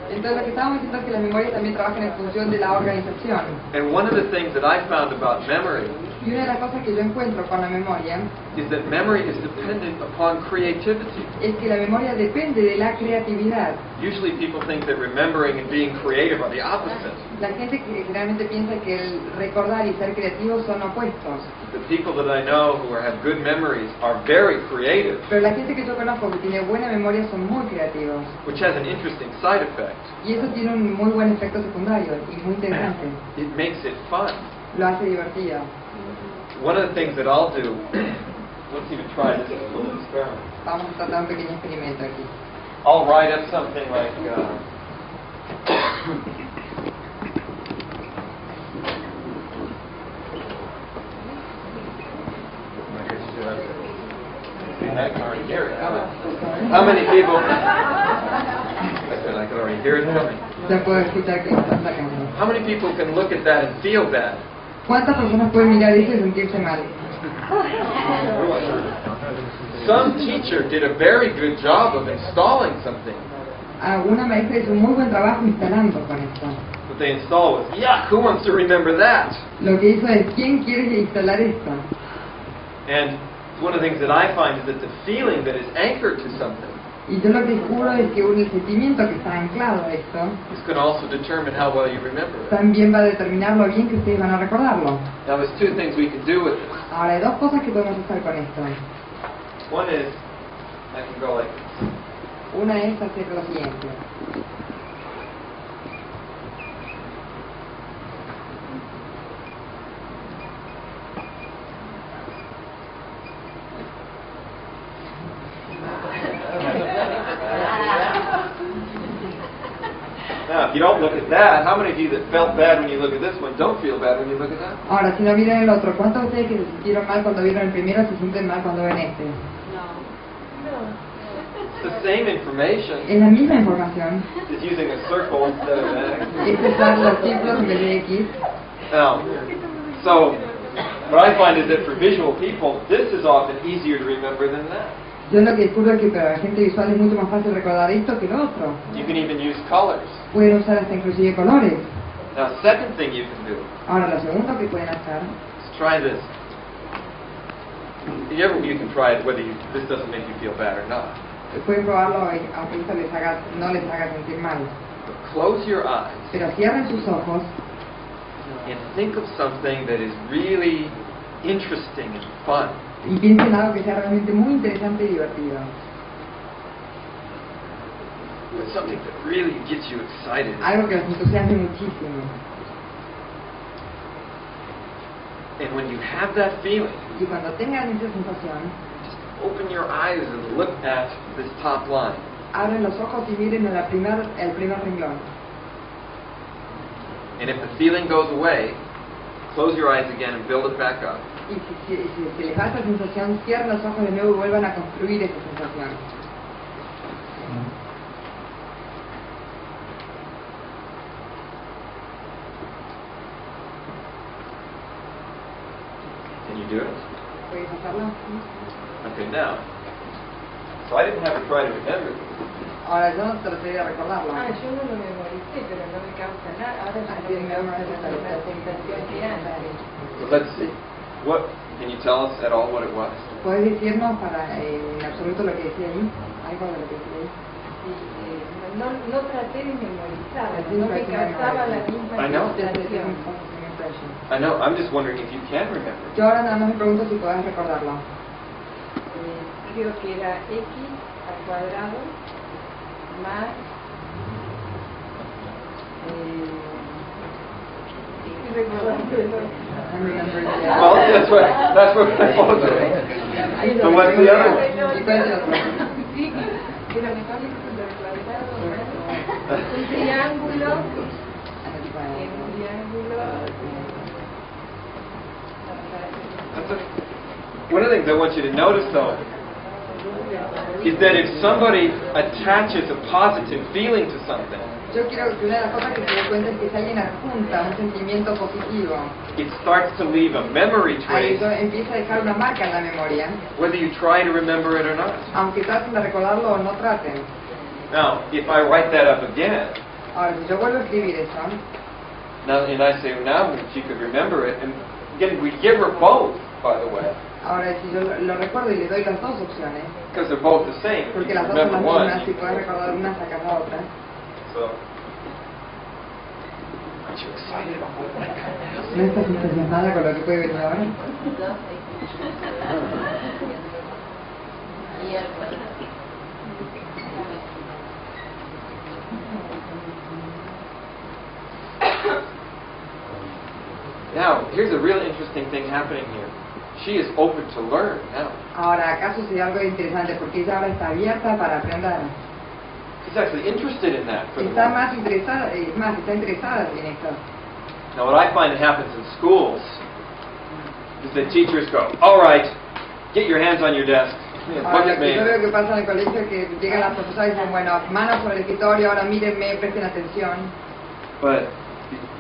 [SPEAKER 2] Entonces lo que estábamos diciendo es que la memoria también trabaja en función de la organización.
[SPEAKER 3] And one of the things that I found about memory
[SPEAKER 2] Y una de las cosas que yo encuentro con la memoria
[SPEAKER 3] is that memory is dependent upon creativity.
[SPEAKER 2] es que la memoria depende de la creatividad.
[SPEAKER 3] Usually people think that remembering and being creative are the opposite.
[SPEAKER 2] La gente que generalmente piensa que el recordar y ser creativo son opuestos.
[SPEAKER 3] The people that I know who have good memories are very creative,
[SPEAKER 2] Pero la gente que yo conozco que tiene buena memoria son muy creativos.
[SPEAKER 3] which has an interesting side effect.
[SPEAKER 2] Y eso tiene un muy buen efecto secundario y muy interesante.
[SPEAKER 3] It makes it fun.
[SPEAKER 2] Lo hace divertido.
[SPEAKER 3] One of the things that I'll do, let's even try this as a little experiment.
[SPEAKER 2] Vamos a tratar un pequeño experimento aquí.
[SPEAKER 3] I'll write up something like, I can already hear it coming. How many people? I can already hear it coming.
[SPEAKER 2] Ya puedo escuchar que lo están sacando.
[SPEAKER 3] How many people can look at that and feel bad?
[SPEAKER 2] ¿Cuántas personas pueden mirar eso y sentirse mal?
[SPEAKER 3] Some teacher did a very good job of installing something.
[SPEAKER 2] Una maestra hizo un muy buen trabajo instalando con esto.
[SPEAKER 3] What they installed was, yuck, who wants to remember that?
[SPEAKER 2] Lo que hizo es, ¿quién quiere instalar esto?
[SPEAKER 3] And one of the things that I find is that the feeling that is anchored to something
[SPEAKER 2] Y yo lo que descubro es que el sentimiento que está anclado a esto
[SPEAKER 3] is going to also determine how well you remember it.
[SPEAKER 2] también va a determinar lo bien que ustedes van a recordarlo.
[SPEAKER 3] Now there's two things we can do with this.
[SPEAKER 2] Ahora, hay dos cosas que podemos hacer con esto.
[SPEAKER 3] One is, I can go like this.
[SPEAKER 2] Una es hacer lo siguiente.
[SPEAKER 3] Now, if you don't look at that, how many of you that felt bad when you look at this one don't feel bad when you look at that?
[SPEAKER 2] Ahora, si no miran el otro, ¿cuántos de ustedes que se sintieron mal cuando vieron el primero se sienten mal cuando ven este?
[SPEAKER 3] It's the same information.
[SPEAKER 2] Es la misma información.
[SPEAKER 3] It's using a circle instead of an X.
[SPEAKER 2] Es usar los círculos en vez de X.
[SPEAKER 3] Now, so what I find is that for visual people, this is often easier to remember than that.
[SPEAKER 2] Yo lo que descubro es que para la gente visual es mucho más fácil recordar esto que lo otro.
[SPEAKER 3] You can even use colors.
[SPEAKER 2] Pueden usar hasta inclusive colores.
[SPEAKER 3] Now, second thing you can do
[SPEAKER 2] Ahora, lo segundo que pueden hacer,
[SPEAKER 3] is try this. You can try it whether this doesn't make you feel bad or not.
[SPEAKER 2] pueden probarlo aunque esto no les haga sentir mal.
[SPEAKER 3] But close your eyes
[SPEAKER 2] Pero cierren sus ojos
[SPEAKER 3] and think of something that is really interesting and fun.
[SPEAKER 2] y piensen en algo que sea realmente muy interesante y divertido.
[SPEAKER 3] Something that really gets you excited.
[SPEAKER 2] Algo que los entusiasme muchísimo.
[SPEAKER 3] And when you have that feeling,
[SPEAKER 2] Y cuando tengan esa sensación,
[SPEAKER 3] just open your eyes and look at this top line.
[SPEAKER 2] abren los ojos y miren el primer renglón.
[SPEAKER 3] And if the feeling goes away, close your eyes again and build it back up.
[SPEAKER 2] Y si se les va esa sensación, cierren los ojos de nuevo y vuelvan a construir esa sensación.
[SPEAKER 3] Can you do it?
[SPEAKER 2] ¿Puedes hacerlo?
[SPEAKER 3] Okay, now. So I didn't have to try to remember this.
[SPEAKER 2] Ahora yo no traté de recordarlo.
[SPEAKER 4] Yo no lo memoricé, pero no me causa nada. Ahora ya no me causa la sensación que antes.
[SPEAKER 3] Well, let's see. What can you tell us at all what it was?
[SPEAKER 2] ¿Puedes decirnos en absoluto lo que decía ahí? Algo de lo que decía ahí.
[SPEAKER 4] Sí, no traté de memorizar, no me causaba la misma sensación.
[SPEAKER 3] I know. I'm just wondering if you can remember.
[SPEAKER 2] Yo ahora nada más me pregunto si puedes recordarlo.
[SPEAKER 4] Creo que era x al cuadrado más
[SPEAKER 3] Well, that's what I thought. So what's the other one?
[SPEAKER 4] Sí, que la mecánica del cuadrado, un triángulo,
[SPEAKER 3] One of the things I want you to notice, though, is that if somebody attaches a positive feeling to something,
[SPEAKER 2] Yo quiero que una de las cosas que se dé cuenta es que si alguien adjunta un sentimiento positivo,
[SPEAKER 3] it starts to leave a memory
[SPEAKER 2] ahí
[SPEAKER 3] trace,
[SPEAKER 2] eso empieza a dejar una marca en la memoria,
[SPEAKER 3] whether you try to remember it or not.
[SPEAKER 2] aunque traten de recordarlo o no traten.
[SPEAKER 3] Now, if I write that up again,
[SPEAKER 2] Ahora, si yo vuelvo a escribir eso,
[SPEAKER 3] now, and I say, now she could remember it, and again, we give her both, by the way,
[SPEAKER 2] ahora si yo lo recuerdo y le doy las dos opciones,
[SPEAKER 3] because they're both the same. You
[SPEAKER 2] porque
[SPEAKER 3] can
[SPEAKER 2] las dos son
[SPEAKER 3] remember
[SPEAKER 2] las mismas,
[SPEAKER 3] one.
[SPEAKER 2] si puedes recordar una, sacas la otra.
[SPEAKER 3] So, aren't you excited about what might come
[SPEAKER 2] ¿No estás entusiasmada con lo que puede venir ahora?
[SPEAKER 3] Now, here's a real interesting thing happening here. She is open to learn now.
[SPEAKER 2] Ahora, acá sucede algo interesante, porque ella ahora está abierta para aprender.
[SPEAKER 3] She's actually interested in that. For the
[SPEAKER 2] Está
[SPEAKER 3] moment.
[SPEAKER 2] más interesada, es más, está interesada en esto.
[SPEAKER 3] Now, what I find that happens in schools is that teachers go, all right, get your hands on your desk. Look
[SPEAKER 2] Ahora,
[SPEAKER 3] at
[SPEAKER 2] lo que yo
[SPEAKER 3] me.
[SPEAKER 2] veo que pasa en el colegio es que llegan las profesoras y dicen, bueno, manos sobre el escritorio, ahora mírenme, presten atención.
[SPEAKER 3] But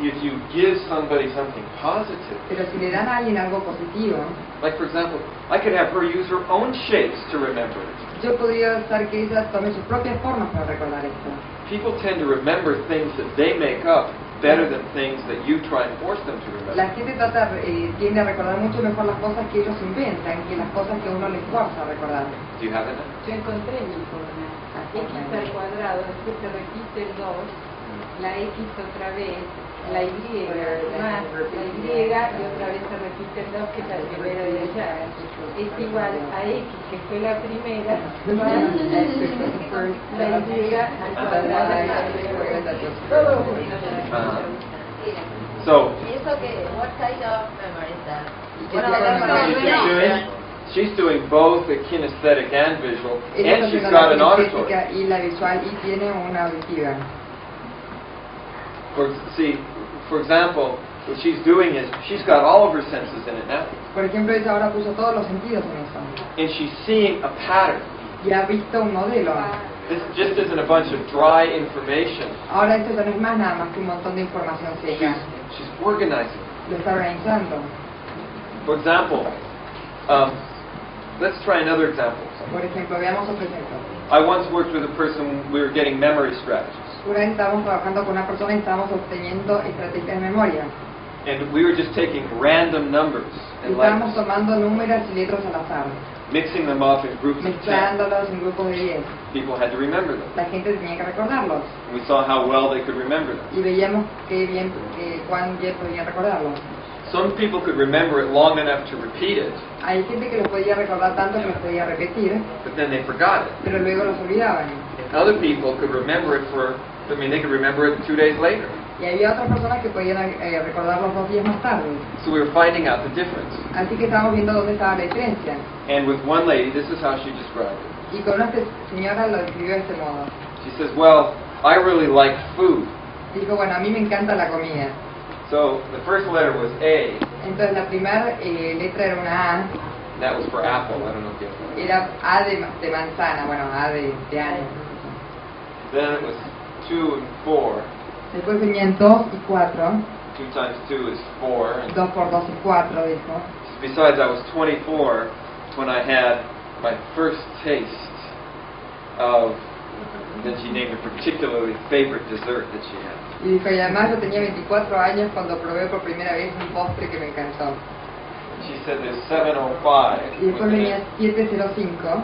[SPEAKER 3] if you give somebody something positive,
[SPEAKER 2] Pero si le dan a alguien algo positivo,
[SPEAKER 3] like for example, I could have her use her own shapes to remember it.
[SPEAKER 2] yo podría hacer que ella tome sus propias formas para recordar esto.
[SPEAKER 3] People tend to remember things that they make up better than things that you try and force them to remember.
[SPEAKER 2] La gente tiende a recordar mucho mejor las cosas que ellos inventan que las cosas que uno les fuerza a recordar.
[SPEAKER 3] Do you have it?
[SPEAKER 4] Yo encontré mi forma. X al cuadrado, después se repite el 2, la X otra vez, la Y más la Y y otra vez se repite el 2, que es la primera de allá. Es igual a X, que fue la primera, más la Y al cuadrado. Todo
[SPEAKER 3] So,
[SPEAKER 5] ¿Eso que what kind of memory is that?
[SPEAKER 3] she's doing both the kinesthetic and visual,
[SPEAKER 2] Ella
[SPEAKER 3] and
[SPEAKER 2] está
[SPEAKER 3] she's
[SPEAKER 2] haciendo
[SPEAKER 3] got
[SPEAKER 2] la
[SPEAKER 3] an auditory.
[SPEAKER 2] kinestésica y la visual y tiene una auditiva.
[SPEAKER 3] For example, what she's doing is she's got all of her senses in it now,
[SPEAKER 2] Por ejemplo, ella ahora puso todos los sentidos en eso
[SPEAKER 3] and she's seeing a pattern.
[SPEAKER 2] y ha visto un modelo.
[SPEAKER 3] This just isn't a bunch of dry information.
[SPEAKER 2] Ahora esto ya no es más nada más que un montón de información seca.
[SPEAKER 3] She's organizing.
[SPEAKER 2] Lo está organizando.
[SPEAKER 3] For example, let's try another example.
[SPEAKER 2] Por ejemplo, veamos otro ejemplo.
[SPEAKER 3] I once worked with a person, we were getting memory strategies.
[SPEAKER 2] Una vez estábamos trabajando con una persona y estábamos obteniendo estrategias de memoria.
[SPEAKER 3] And we were just taking random numbers
[SPEAKER 2] Y
[SPEAKER 3] and
[SPEAKER 2] estábamos
[SPEAKER 3] letters,
[SPEAKER 2] tomando números y letras al azar,
[SPEAKER 3] mixing them up in groups of 10.
[SPEAKER 2] mezclándolos en grupos de 10.
[SPEAKER 3] People had to remember them.
[SPEAKER 2] La gente tenía que recordarlos
[SPEAKER 3] And we saw how well they could remember them.
[SPEAKER 2] y veíamos cuán bien podían recordarlos.
[SPEAKER 3] Some people could remember it long enough to repeat it,
[SPEAKER 2] Hay gente que los podía recordar tanto que los podía repetir,
[SPEAKER 3] but then they forgot it.
[SPEAKER 2] pero luego los olvidaban.
[SPEAKER 3] Other people could remember it they could remember it 2 days later.
[SPEAKER 2] Y había otras personas que podían recordarlos 2 días más tarde.
[SPEAKER 3] So we were finding out the difference.
[SPEAKER 2] Así que estábamos viendo dónde estaba la diferencia.
[SPEAKER 3] And with one lady, this is how she described it.
[SPEAKER 2] Y con una señora lo describió de este modo.
[SPEAKER 3] She says, well, I really like food.
[SPEAKER 2] Dijo, bueno, a mí me encanta la comida.
[SPEAKER 3] So the first letter was A,
[SPEAKER 2] Entonces la primera letra era una A,
[SPEAKER 3] and that was for apple. I don't know if you have that.
[SPEAKER 2] era A de manzana, bueno, A de año.
[SPEAKER 3] Then it was 2 and 4.
[SPEAKER 2] Después venían 2 y 4,
[SPEAKER 3] 2 times 2 is 4. And
[SPEAKER 2] 2 por 2 es 4, dijo.
[SPEAKER 3] besides, I was 24 when I had my first taste of And then she named a particularly favorite dessert that she had.
[SPEAKER 2] Y dijo, y además yo tenía 24 años cuando probé por primera vez un postre que me encantó.
[SPEAKER 3] She said there's 7:05.
[SPEAKER 2] Y después venía 7:05.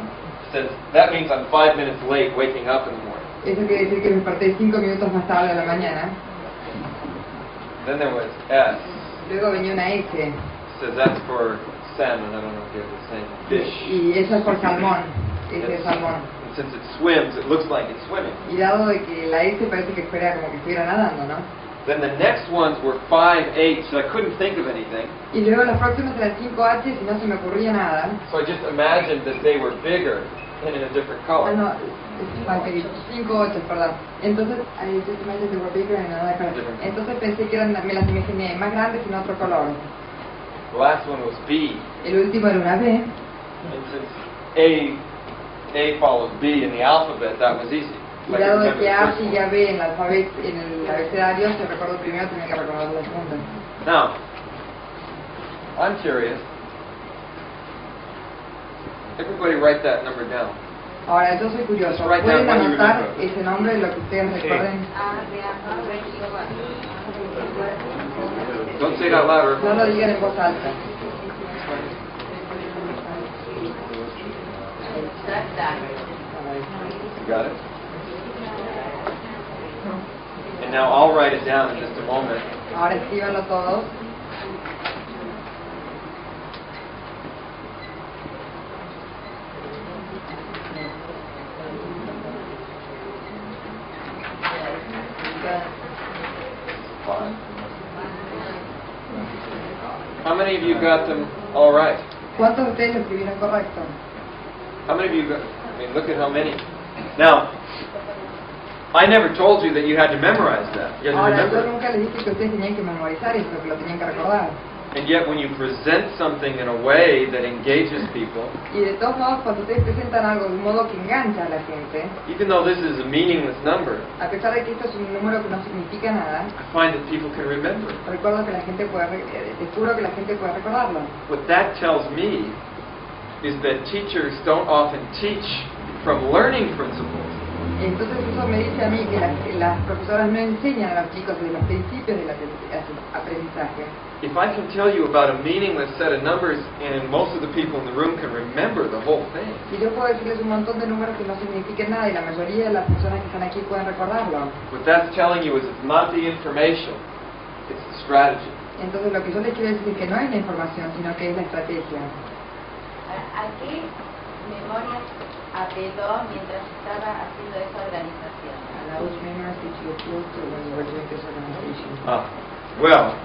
[SPEAKER 3] Says that means I'm 5 minutes late waking up in the morning.
[SPEAKER 2] Eso quiere decir que me desperté 5 minutos más tarde de la mañana.
[SPEAKER 3] Then there was S.
[SPEAKER 2] Luego venía una S.
[SPEAKER 3] Says that's for salmon. I don't know if you have the same fish.
[SPEAKER 2] Y eso es por salmón. S de salmón.
[SPEAKER 3] And since it swims, it looks like it's swimming.
[SPEAKER 2] Y dado de que la S parece que fuera como que estuviera nadando, ¿no?
[SPEAKER 3] Then the next ones were 5H, so I couldn't think of anything.
[SPEAKER 2] Y luego las próximas eran 5H y no se me ocurría nada.
[SPEAKER 3] So I just imagined that they were bigger and in a different color.
[SPEAKER 2] No, 5H, perdón. Entonces, I just imagined they were bigger and another color. Entonces pensé que eran, me las imaginé más grandes y en otro color.
[SPEAKER 3] The last one was B.
[SPEAKER 2] El último era una B.
[SPEAKER 3] And since A follows B in the alphabet, that was easy.
[SPEAKER 2] Y dado de que A sigue a B en el abecedario, se recordó primero, tenía que recordar la segunda.
[SPEAKER 3] Now, I'm curious. Everybody write that number down.
[SPEAKER 2] Ahora, yo soy curioso.
[SPEAKER 3] Just write
[SPEAKER 2] ¿Pueden
[SPEAKER 3] down what you
[SPEAKER 2] anotar
[SPEAKER 3] remember.
[SPEAKER 2] ese nombre de lo que ustedes recuerden?
[SPEAKER 3] Don't say it out loud.
[SPEAKER 2] No lo digan en voz alta.
[SPEAKER 3] You got it? And now I'll write it down in just a moment.
[SPEAKER 2] Ahora escríbanlo todos.
[SPEAKER 3] How many of you got them all right?
[SPEAKER 2] ¿Cuántos de ustedes lo escribieron correcto?
[SPEAKER 3] How many of you got, I mean, look at how many. Now, I never told you that you had to memorize that. You had to
[SPEAKER 2] Ahora, yo
[SPEAKER 3] remember it.
[SPEAKER 2] nunca les dije que ustedes tenían que memorizar esto, que lo tenían que recordar.
[SPEAKER 3] And yet when you present something in a way that engages people,
[SPEAKER 2] Y de todos modos, cuando ustedes presentan algo de un modo que engancha a la gente,
[SPEAKER 3] even though this is a meaningless number,
[SPEAKER 2] a pesar de que esto es un número que no significa nada,
[SPEAKER 3] I find that people can remember it.
[SPEAKER 2] recuerdo que la gente puede, descubro que la gente puede recordarlo.
[SPEAKER 3] What that tells me is that teachers don't often teach from learning principles.
[SPEAKER 2] Entonces eso me dice a mí que las profesoras no enseñan a los chicos de los principios del aprendizaje.
[SPEAKER 3] If I can tell you about a meaningless set of numbers and most of the people in the room can remember the whole thing,
[SPEAKER 2] Si yo puedo decirles un montón de números que no signifiquen nada y la mayoría de las personas que están aquí pueden recordarlo,
[SPEAKER 3] what that's telling you is it's not the information, it's the strategy.
[SPEAKER 2] entonces lo que yo les quiero decir es que no es la información, sino que es la estrategia.
[SPEAKER 5] ¿A qué memoria apeló mientras estaba haciendo esa organización?
[SPEAKER 3] Well,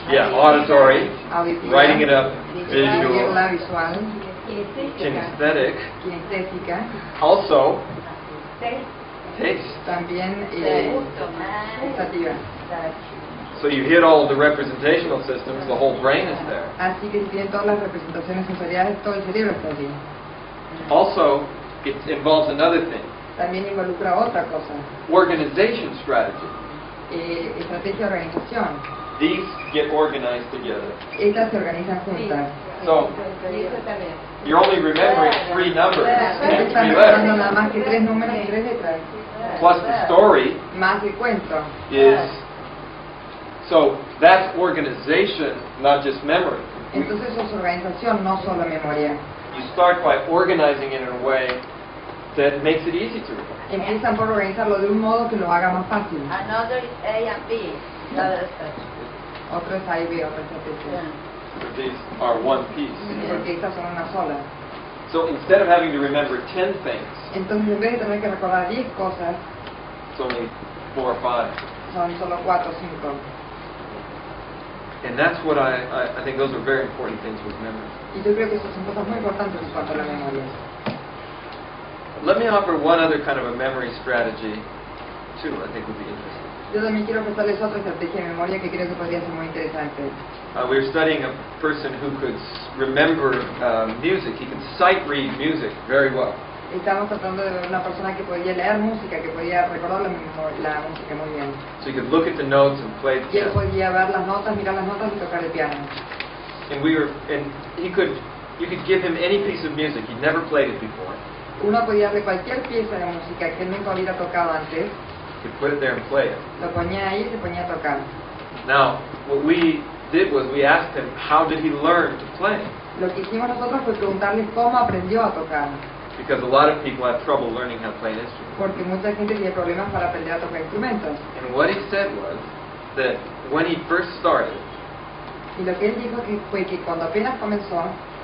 [SPEAKER 3] yeah, auditory,
[SPEAKER 2] Auditiva,
[SPEAKER 3] writing it up,
[SPEAKER 2] escribirla,
[SPEAKER 3] visual,
[SPEAKER 2] visual,
[SPEAKER 3] kinesthetic,
[SPEAKER 2] kinestésica,
[SPEAKER 3] also taste.
[SPEAKER 2] también gustativa.
[SPEAKER 3] So you hit all of the representational systems, the whole brain is there.
[SPEAKER 2] Así que si tienen todas las representaciones sensoriales, todo el cerebro está allí.
[SPEAKER 3] Also, it involves another thing,
[SPEAKER 2] También involucra otra cosa,
[SPEAKER 3] organization strategy.
[SPEAKER 2] estrategia de organización.
[SPEAKER 3] These get organized together.
[SPEAKER 2] Estas se organizan juntas.
[SPEAKER 3] So you're only remembering 3 numbers
[SPEAKER 2] Ustedes
[SPEAKER 3] and
[SPEAKER 2] están
[SPEAKER 3] 3
[SPEAKER 2] recordando
[SPEAKER 3] letters.
[SPEAKER 2] nada más que 3 números y 3 letras,
[SPEAKER 3] Plus the story
[SPEAKER 2] más el cuento.
[SPEAKER 3] is, so that's organization, not just memory.
[SPEAKER 2] Entonces eso es organización, no solo memoria.
[SPEAKER 3] You start by organizing it in a way that makes it easy to remember.
[SPEAKER 2] Empiezan por organizarlo de un modo que lo haga más fácil.
[SPEAKER 5] Another is A and B. The other is
[SPEAKER 2] Otro es A y B, otra estrategia.
[SPEAKER 3] But these are one piece.
[SPEAKER 2] Porque estas son una sola.
[SPEAKER 3] So instead of having to remember 10 things,
[SPEAKER 2] Entonces en vez de tener que recordar 10 cosas,
[SPEAKER 3] it's only 4 or 5.
[SPEAKER 2] son solo 4 o 5.
[SPEAKER 3] And that's what I think those are very important things with memory.
[SPEAKER 2] Y yo creo que esas son cosas muy importantes en cuanto a la memoria.
[SPEAKER 3] Let me offer one other kind of a memory strategy too, I think would be interesting.
[SPEAKER 2] Yo también quiero ofrecerles otra estrategia de memoria que creo que podría ser muy interesante.
[SPEAKER 3] We were studying a person who could remember music. He could sight read music very well.
[SPEAKER 2] Estamos tratando de ver una persona que podía leer música, que podía recordar la música muy bien.
[SPEAKER 3] So he could look at the notes and play the
[SPEAKER 2] Y él
[SPEAKER 3] piano.
[SPEAKER 2] podía ver las notas, mirar las notas y tocar el piano.
[SPEAKER 3] And you could give him any piece of music. He'd never played it before.
[SPEAKER 2] Uno podía darle cualquier pieza de música que él nunca hubiera tocado antes,
[SPEAKER 3] could put it there and play it.
[SPEAKER 2] lo ponía ahí y se ponía a tocar.
[SPEAKER 3] Now, what we did was we asked him, how did he learn to play?
[SPEAKER 2] Lo que hicimos nosotros fue preguntarle cómo aprendió a tocar,
[SPEAKER 3] Because a lot of people have trouble learning how to play an instrument.
[SPEAKER 2] porque mucha gente tiene problemas para aprender a tocar instrumentos.
[SPEAKER 3] And what he said was that when he first started,
[SPEAKER 2] Y lo que él dijo fue que cuando apenas comenzó,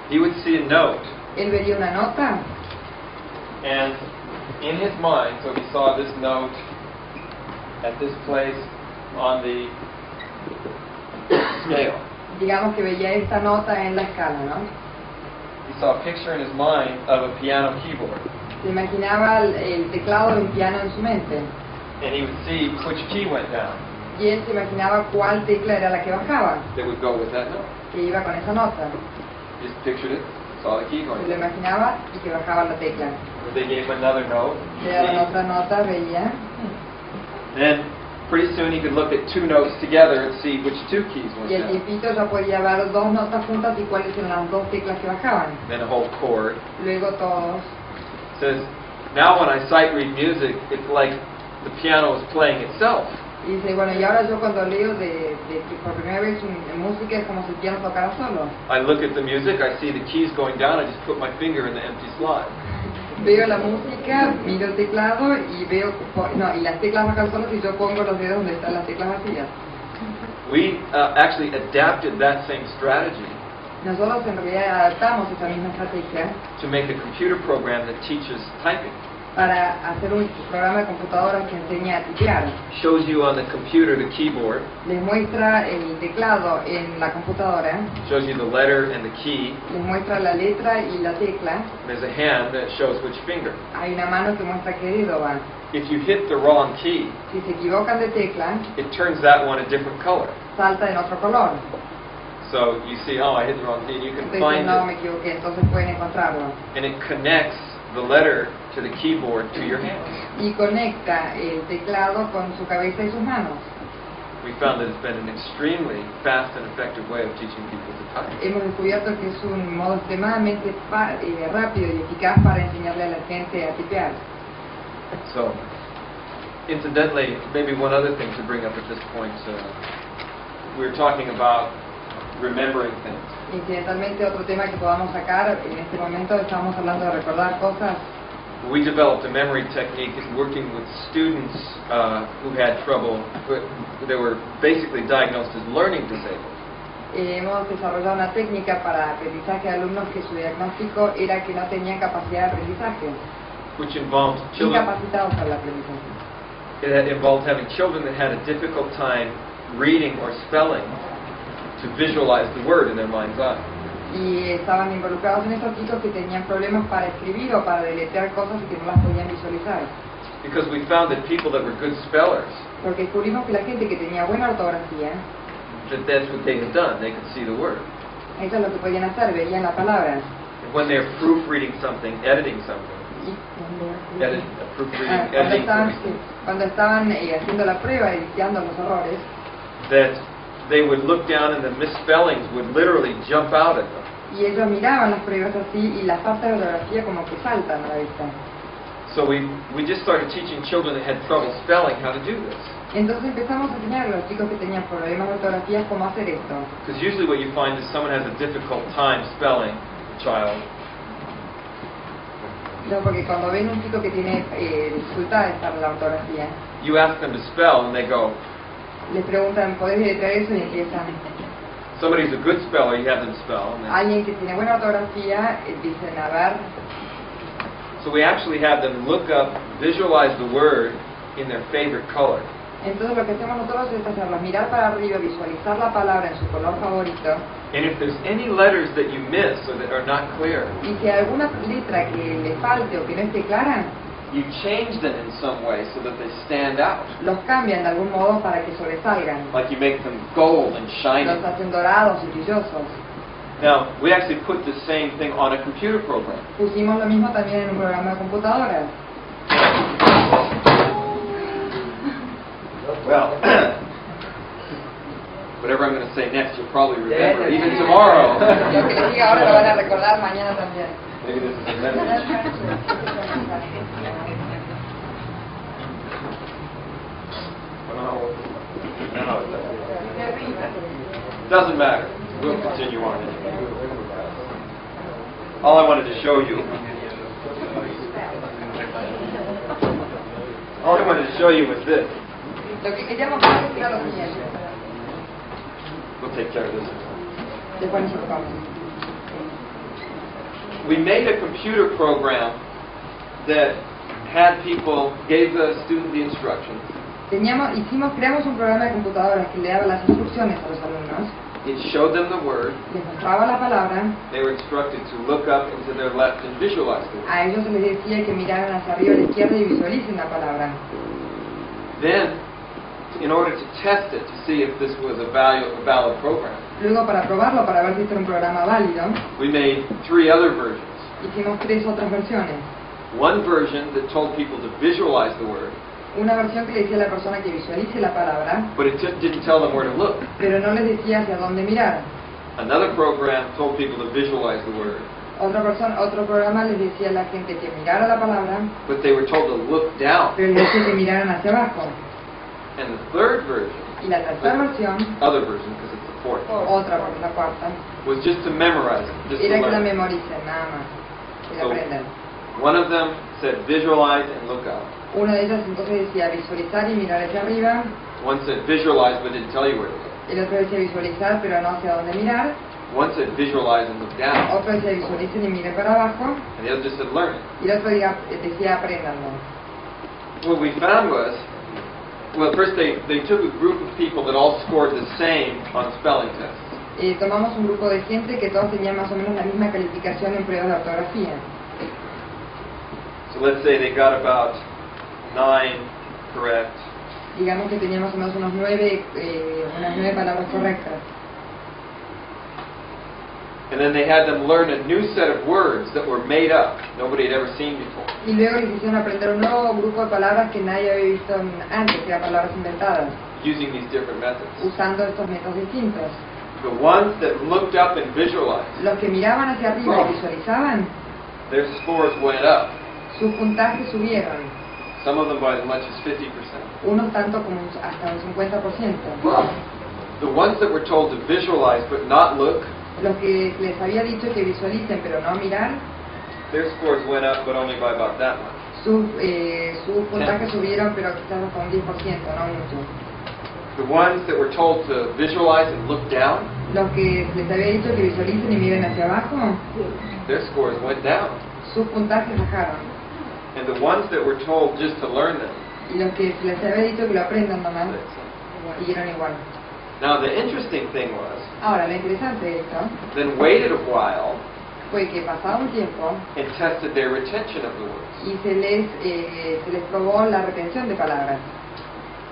[SPEAKER 3] he would see a note,
[SPEAKER 2] él veía una nota
[SPEAKER 3] and in his mind, so he saw this note at this place on the scale.
[SPEAKER 2] digamos que veía esta nota en la escala, ¿no?
[SPEAKER 3] He saw a picture in his mind of a piano keyboard,
[SPEAKER 2] Se imaginaba el teclado de un piano en su mente,
[SPEAKER 3] and he would see which key went down
[SPEAKER 2] y él se imaginaba cuál tecla era la que bajaba,
[SPEAKER 3] that would go with that note.
[SPEAKER 2] que iba con esa nota.
[SPEAKER 3] Just pictured it, saw the key
[SPEAKER 2] Se
[SPEAKER 3] going
[SPEAKER 2] lo
[SPEAKER 3] down.
[SPEAKER 2] imaginaba y que bajaba la tecla.
[SPEAKER 3] They gave him another note.
[SPEAKER 2] Le daban otra nota, veía,
[SPEAKER 3] Then pretty soon he could look at two notes together and see which two keys went
[SPEAKER 2] y el
[SPEAKER 3] down.
[SPEAKER 2] tiempito ya podía ver dos notas juntas y cuáles eran las dos teclas que bajaban.
[SPEAKER 3] Then a whole chord.
[SPEAKER 2] Luego todos.
[SPEAKER 3] It says, now when I sight read music, it's like the piano is playing itself.
[SPEAKER 2] Y dice, bueno, y ahora yo cuando leo de que por primera vez en música es como si el piano tocara solo.
[SPEAKER 3] I look at the music, I see the keys going down, I just put my finger in the empty slot.
[SPEAKER 2] Veo la música, miro el teclado y veo, no, y las teclas bajan solas y yo pongo los dedos donde están las teclas vacías.
[SPEAKER 3] We actually adapted that same strategy
[SPEAKER 2] Nosotros en realidad adaptamos esa misma estrategia
[SPEAKER 3] to make a computer program that teaches typing.
[SPEAKER 2] para hacer un programa de computadora que enseña a tipear.
[SPEAKER 3] Shows you on the computer the keyboard,
[SPEAKER 2] Les muestra el teclado en la computadora,
[SPEAKER 3] shows you the letter and the key.
[SPEAKER 2] les muestra la letra y la tecla.
[SPEAKER 3] There's a hand that shows which finger.
[SPEAKER 2] Hay una mano que muestra qué dedo va.
[SPEAKER 3] If you hit the wrong key,
[SPEAKER 2] Si se equivocan de tecla,
[SPEAKER 3] it turns that one a different color.
[SPEAKER 2] salta en otro color.
[SPEAKER 3] So you see, oh, I hit the wrong key, and you can
[SPEAKER 2] Entonces
[SPEAKER 3] find
[SPEAKER 2] no,
[SPEAKER 3] it.
[SPEAKER 2] me equivoqué, entonces pueden encontrarlo.
[SPEAKER 3] And it connects the letter to the keyboard to your hands.
[SPEAKER 2] Y conecta el teclado con su cabeza y sus manos.
[SPEAKER 3] We found that it's been an extremely fast and effective way of teaching people to type.
[SPEAKER 2] Hemos descubierto que es un modo extremadamente rápido y eficaz para enseñarle a la gente a tipear.
[SPEAKER 3] So, incidentally, maybe one other thing to bring up at this point, we were talking about remembering things.
[SPEAKER 2] Incidentalmente, otro tema que podamos sacar en este momento, estamos hablando de recordar cosas.
[SPEAKER 3] We developed a memory technique working with students who had trouble, they were basically diagnosed as learning disabled.
[SPEAKER 2] Hemos desarrollado una técnica para aprendizaje de alumnos que su diagnóstico era que no tenían capacidad de aprendizaje,
[SPEAKER 3] Which involved children.
[SPEAKER 2] incapacitados para el aprendizaje.
[SPEAKER 3] It involved having children that had a difficult time reading or spelling to visualize the word in their mind's eye.
[SPEAKER 2] Y estaban involucrados en estos chicos que tenían problemas para escribir o para deletrear cosas y que no las podían visualizar.
[SPEAKER 3] Because we found that people that were good spellers,
[SPEAKER 2] Porque descubrimos que la gente que tenía buena ortografía,
[SPEAKER 3] that's what they had done. They could see the word.
[SPEAKER 2] eso es lo que podían hacer, veían la palabra.
[SPEAKER 3] And when they're proofreading something, editing something, proofreading, editing something,
[SPEAKER 2] cuando estaban haciendo la prueba, editando los errores,
[SPEAKER 3] that they would look down and the misspellings would literally jump out at them.
[SPEAKER 2] y ellos miraban las pruebas así y las faltas de ortografía como que saltan a la vista.
[SPEAKER 3] So we just started teaching children that had trouble spelling how to do this.
[SPEAKER 2] Entonces empezamos a enseñar a los chicos que tenían problemas de ortografía cómo hacer esto.
[SPEAKER 3] Because usually what you find is someone has a difficult time spelling, a child,
[SPEAKER 2] No, porque cuando ven un chico que tiene dificultades para la ortografía,
[SPEAKER 3] you ask them to spell and they go.
[SPEAKER 2] les preguntan, ¿podés deletrear eso? Y empiezan.
[SPEAKER 3] Somebody who's a good speller, you have them spell. And
[SPEAKER 2] Alguien que tiene buena ortografía, dicen, a ver.
[SPEAKER 3] so we actually have them look up, visualize the word in their favorite color.
[SPEAKER 2] Entonces lo que hacemos nosotros es hacerlos mirar para arriba, visualizar la palabra en su color favorito,
[SPEAKER 3] And if there's any letters that you miss or that are not clear,
[SPEAKER 2] y si hay alguna letra que le falte o que no esté clara,
[SPEAKER 3] you change them in some way so that they stand out.
[SPEAKER 2] los cambian de algún modo para que sobresalgan.
[SPEAKER 3] Like you make them gold and shiny.
[SPEAKER 2] Los hacen dorados y brillosos.
[SPEAKER 3] Now, we actually put the same thing on a computer program.
[SPEAKER 2] Pusimos lo mismo también en un programa de computadoras.
[SPEAKER 3] Well, whatever I'm going to say next, you'll probably remember, even tomorrow.
[SPEAKER 2] Lo que les diga ahora lo van a recordar mañana también.
[SPEAKER 3] Maybe this is a message. Doesn't matter. We'll continue on anyway. All I wanted to show you. All I wanted to show you was this.
[SPEAKER 2] Lo que queríamos hacer era lo siguiente.
[SPEAKER 3] We'll take care of this.
[SPEAKER 2] Después nos ocupamos.
[SPEAKER 3] We made a computer program that had people, gave the student the instructions.
[SPEAKER 2] Creamos un programa de computadora que le daba las instrucciones a los alumnos.
[SPEAKER 3] It showed them the word.
[SPEAKER 2] Les mostraba la palabra.
[SPEAKER 3] They were instructed to look up and to their left and visualize the word.
[SPEAKER 2] A ellos se les decía que miraran hacia arriba a la izquierda y visualicen la palabra.
[SPEAKER 3] Then, in order to test it, to see if this was a valid program,
[SPEAKER 2] Luego, para probarlo, para ver si este era un programa válido,
[SPEAKER 3] we made 3 other versions.
[SPEAKER 2] hicimos 3 otras versiones.
[SPEAKER 3] One version that told people to visualize the word,
[SPEAKER 2] Una versión que le decía a la persona que visualice la palabra,
[SPEAKER 3] but it didn't tell them where to look.
[SPEAKER 2] pero no les decía hacia dónde mirar.
[SPEAKER 3] Another program told people to visualize the word,
[SPEAKER 2] Otro programa les decía a la gente que mirara la palabra,
[SPEAKER 3] but they were told to look down.
[SPEAKER 2] pero les decía que miraran hacia abajo.
[SPEAKER 3] And the third version,
[SPEAKER 2] Y la tercera versión,
[SPEAKER 3] other version because it's the fourth,
[SPEAKER 2] otra porque es la cuarta,
[SPEAKER 3] was just to memorize it, just to
[SPEAKER 2] era que la
[SPEAKER 3] learn.
[SPEAKER 2] memoricen, nada más, que la
[SPEAKER 3] So-
[SPEAKER 2] aprendan.
[SPEAKER 3] One of them said visualize and look up.
[SPEAKER 2] Una de ellas entonces decía visualizar y mirar hacia arriba,
[SPEAKER 3] One said visualize but didn't tell you where to look.
[SPEAKER 2] el otro decía visualizar pero no hacia dónde mirar,
[SPEAKER 3] One said visualize and look down.
[SPEAKER 2] otro decía visualicen y miren para abajo,
[SPEAKER 3] And the other just said learn it.
[SPEAKER 2] y el otro decía apréndanlo.
[SPEAKER 3] What we found was, well, first they took a group of people that all scored the same on spelling tests.
[SPEAKER 2] Tomamos un grupo de gente que todos tenían más o menos la misma calificación en pruebas de ortografía.
[SPEAKER 3] So let's say they got about 9 correct,
[SPEAKER 2] Digamos que teníamos más o menos unas 9 palabras correctas.
[SPEAKER 3] and then they had them learn a new set of words that were made up, nobody had ever seen before.
[SPEAKER 2] Y luego les hicieron aprender un nuevo grupo de palabras que nadie había visto antes, que eran palabras inventadas,
[SPEAKER 3] Using these different methods.
[SPEAKER 2] usando estos métodos distintos.
[SPEAKER 3] The ones that looked up and visualized,
[SPEAKER 2] Los que miraban hacia arriba y visualizaban,
[SPEAKER 3] their scores went up,
[SPEAKER 2] sus puntajes subieron,
[SPEAKER 3] some of them by as much as 50%.
[SPEAKER 2] unos tanto como hasta un 50%.
[SPEAKER 3] The ones that were told to visualize but not look,
[SPEAKER 2] Los que les había dicho que visualicen pero no mirar,
[SPEAKER 3] their scores went up but only by about that much.
[SPEAKER 2] sus puntajes subieron pero quizás hasta un 10%, no mucho.
[SPEAKER 3] The ones that were told to visualize and look down,
[SPEAKER 2] Los que les había dicho que visualicen y miren hacia abajo,
[SPEAKER 3] their scores went down.
[SPEAKER 2] sus puntajes bajaron.
[SPEAKER 3] And the ones that were told just to learn them,
[SPEAKER 2] Y los que les había dicho que lo aprendan nomás, siguieron igual.
[SPEAKER 3] now the interesting thing was,
[SPEAKER 2] Ahora, lo interesante de esto
[SPEAKER 3] then waited a while
[SPEAKER 2] fue que pasado un tiempo
[SPEAKER 3] and tested their retention of the words.
[SPEAKER 2] y se les probó la retención de palabras.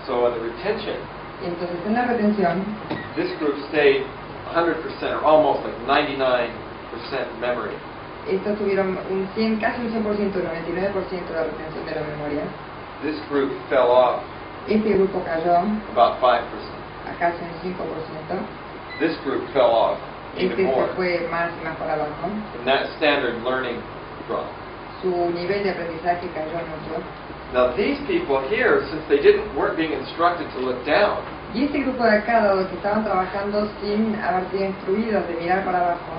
[SPEAKER 3] So on the retention,
[SPEAKER 2] Y entonces en la retención,
[SPEAKER 3] this group stayed 100% or almost like 99% memory.
[SPEAKER 2] estos tuvieron casi un 100%, un 99% de retención de la memoria.
[SPEAKER 3] This group fell off
[SPEAKER 2] Este grupo cayó
[SPEAKER 3] about 5%.
[SPEAKER 2] a casi un 5%.
[SPEAKER 3] This group fell off even
[SPEAKER 2] Este
[SPEAKER 3] more.
[SPEAKER 2] se fue más y más para abajo.
[SPEAKER 3] And that standard learning dropped.
[SPEAKER 2] Su nivel de aprendizaje cayó mucho.
[SPEAKER 3] Now these people here, since they weren't being instructed to look down,
[SPEAKER 2] Y este grupo de acá, dado que estaban trabajando sin haber sido instruidos de mirar para abajo,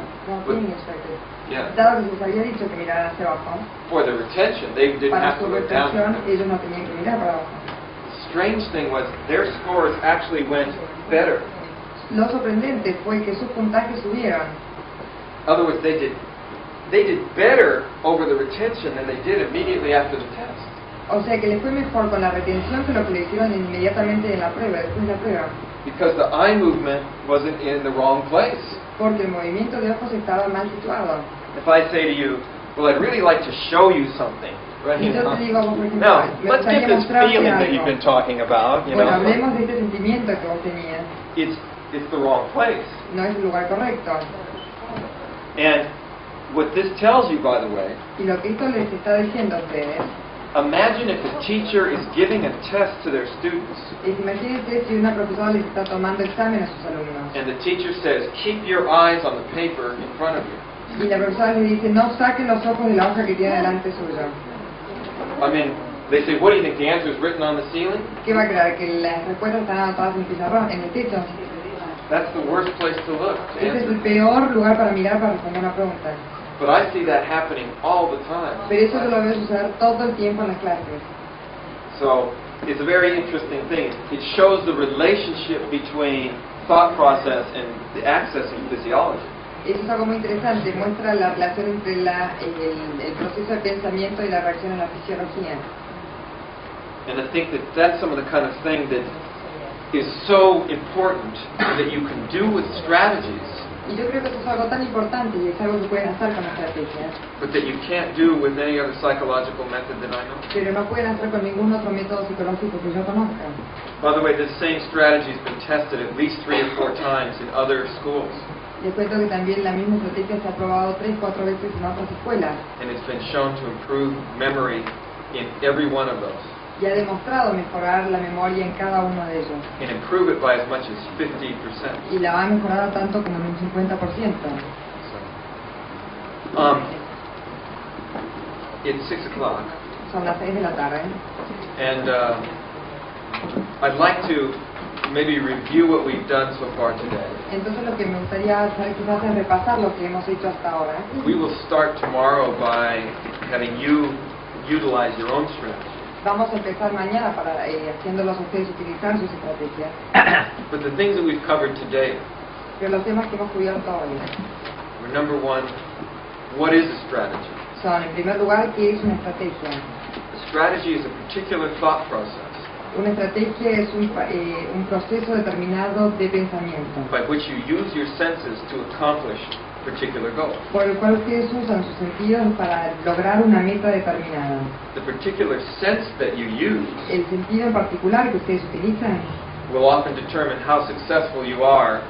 [SPEAKER 3] yeah,
[SPEAKER 2] dado que se les había dicho que miraran hacia abajo,
[SPEAKER 3] for the retention, they didn't
[SPEAKER 2] para
[SPEAKER 3] have to
[SPEAKER 2] su
[SPEAKER 3] look down.
[SPEAKER 2] retención ellos no tenían que mirar para abajo.
[SPEAKER 3] The strange thing was their scores actually went better.
[SPEAKER 2] Lo sorprendente fue que sus puntajes subieron.
[SPEAKER 3] In other words, they did better over the retention than they did immediately after the test.
[SPEAKER 2] O sea que les fue mejor con la retención que lo que le hicieron inmediatamente en la prueba, después de la prueba.
[SPEAKER 3] Because the eye movement wasn't in the wrong place.
[SPEAKER 2] Porque el movimiento de ojos estaba mal situado.
[SPEAKER 3] If I say to you, well, I'd really like to show you something. Right?
[SPEAKER 2] Y yo te digo, a vos, por ejemplo,
[SPEAKER 3] Now,
[SPEAKER 2] me
[SPEAKER 3] let's get
[SPEAKER 2] gustaría
[SPEAKER 3] this
[SPEAKER 2] mostrarte
[SPEAKER 3] feeling that you've
[SPEAKER 2] algo.
[SPEAKER 3] been talking about, you
[SPEAKER 2] Bueno,
[SPEAKER 3] know.
[SPEAKER 2] hablemos de este sentimiento que vos tenías.
[SPEAKER 3] It's the wrong place.
[SPEAKER 2] No es el lugar correcto.
[SPEAKER 3] And what this tells you, by the way,
[SPEAKER 2] Y lo que esto les está diciendo a ustedes
[SPEAKER 3] imagine if a teacher is giving a test to their students,
[SPEAKER 2] es, imagínense si una profesora les está tomando examen a sus alumnos.
[SPEAKER 3] and the teacher says, keep your eyes on the paper in front of you.
[SPEAKER 2] Y la profesora les dice, no saquen los ojos de la hoja que tiene delante suyo.
[SPEAKER 3] I mean, they say, what do you think, the answer is written on the ceiling?
[SPEAKER 2] ¿Qué va a creer? ¿Que las respuestas están anotadas en el pizarrón, en el techo?
[SPEAKER 3] That's the worst place to look. To
[SPEAKER 2] Ese es el
[SPEAKER 3] answer.
[SPEAKER 2] peor lugar para mirar para responder una pregunta.
[SPEAKER 3] But I see that happening all the time.
[SPEAKER 2] Pero eso yo lo veo suceder todo el tiempo en las clases.
[SPEAKER 3] So it's a very interesting thing. It shows the relationship between thought process and the accessing physiology.
[SPEAKER 2] Eso es algo muy interesante, muestra la relación entre el proceso de pensamiento y la reacción en la fisiología.
[SPEAKER 3] And I think that that's some of the kind of thing that is so important that you can do with strategies,
[SPEAKER 2] Y yo creo que eso es algo tan importante y es algo que pueden hacer con estrategias,
[SPEAKER 3] but that you can't do with any other psychological method that I know.
[SPEAKER 2] pero no pueden hacer con ningún otro método psicológico que yo conozca.
[SPEAKER 3] By the way, this same strategy has been tested at least 3 or 4 times in other schools,
[SPEAKER 2] Les cuento que también la misma estrategia se ha probado 3-4 veces en otras escuelas
[SPEAKER 3] and it's been shown to improve memory in every one of those,
[SPEAKER 2] y ha demostrado mejorar la memoria en cada uno de ellos.
[SPEAKER 3] and improve it by as much as 50%.
[SPEAKER 2] Y la ha mejorado tanto como en un 50%.
[SPEAKER 3] So, it's 6 o'clock,
[SPEAKER 2] Son las 6 de la tarde.
[SPEAKER 3] and I'd like to maybe review what we've done so far today.
[SPEAKER 2] Entonces lo que me gustaría hacer quizás es repasar lo que hemos hecho hasta ahora.
[SPEAKER 3] We will start tomorrow by having you utilize your own strategy.
[SPEAKER 2] Vamos a empezar mañana para haciéndolos a ustedes utilizar sus estrategias.
[SPEAKER 3] But the things that we've covered today
[SPEAKER 2] Pero los temas que hemos cubierto hoy
[SPEAKER 3] were, number one, what is a strategy?
[SPEAKER 2] son, en primer lugar, ¿qué es una estrategia?
[SPEAKER 3] A strategy is a particular thought process
[SPEAKER 2] Una estrategia es un proceso determinado de pensamiento,
[SPEAKER 3] by which you use your senses to accomplish a particular goal.
[SPEAKER 2] por el cual ustedes usan sus sentidos para lograr una meta determinada.
[SPEAKER 3] The particular sense that you use
[SPEAKER 2] El sentido en particular que ustedes utilizan
[SPEAKER 3] will often determine how successful you are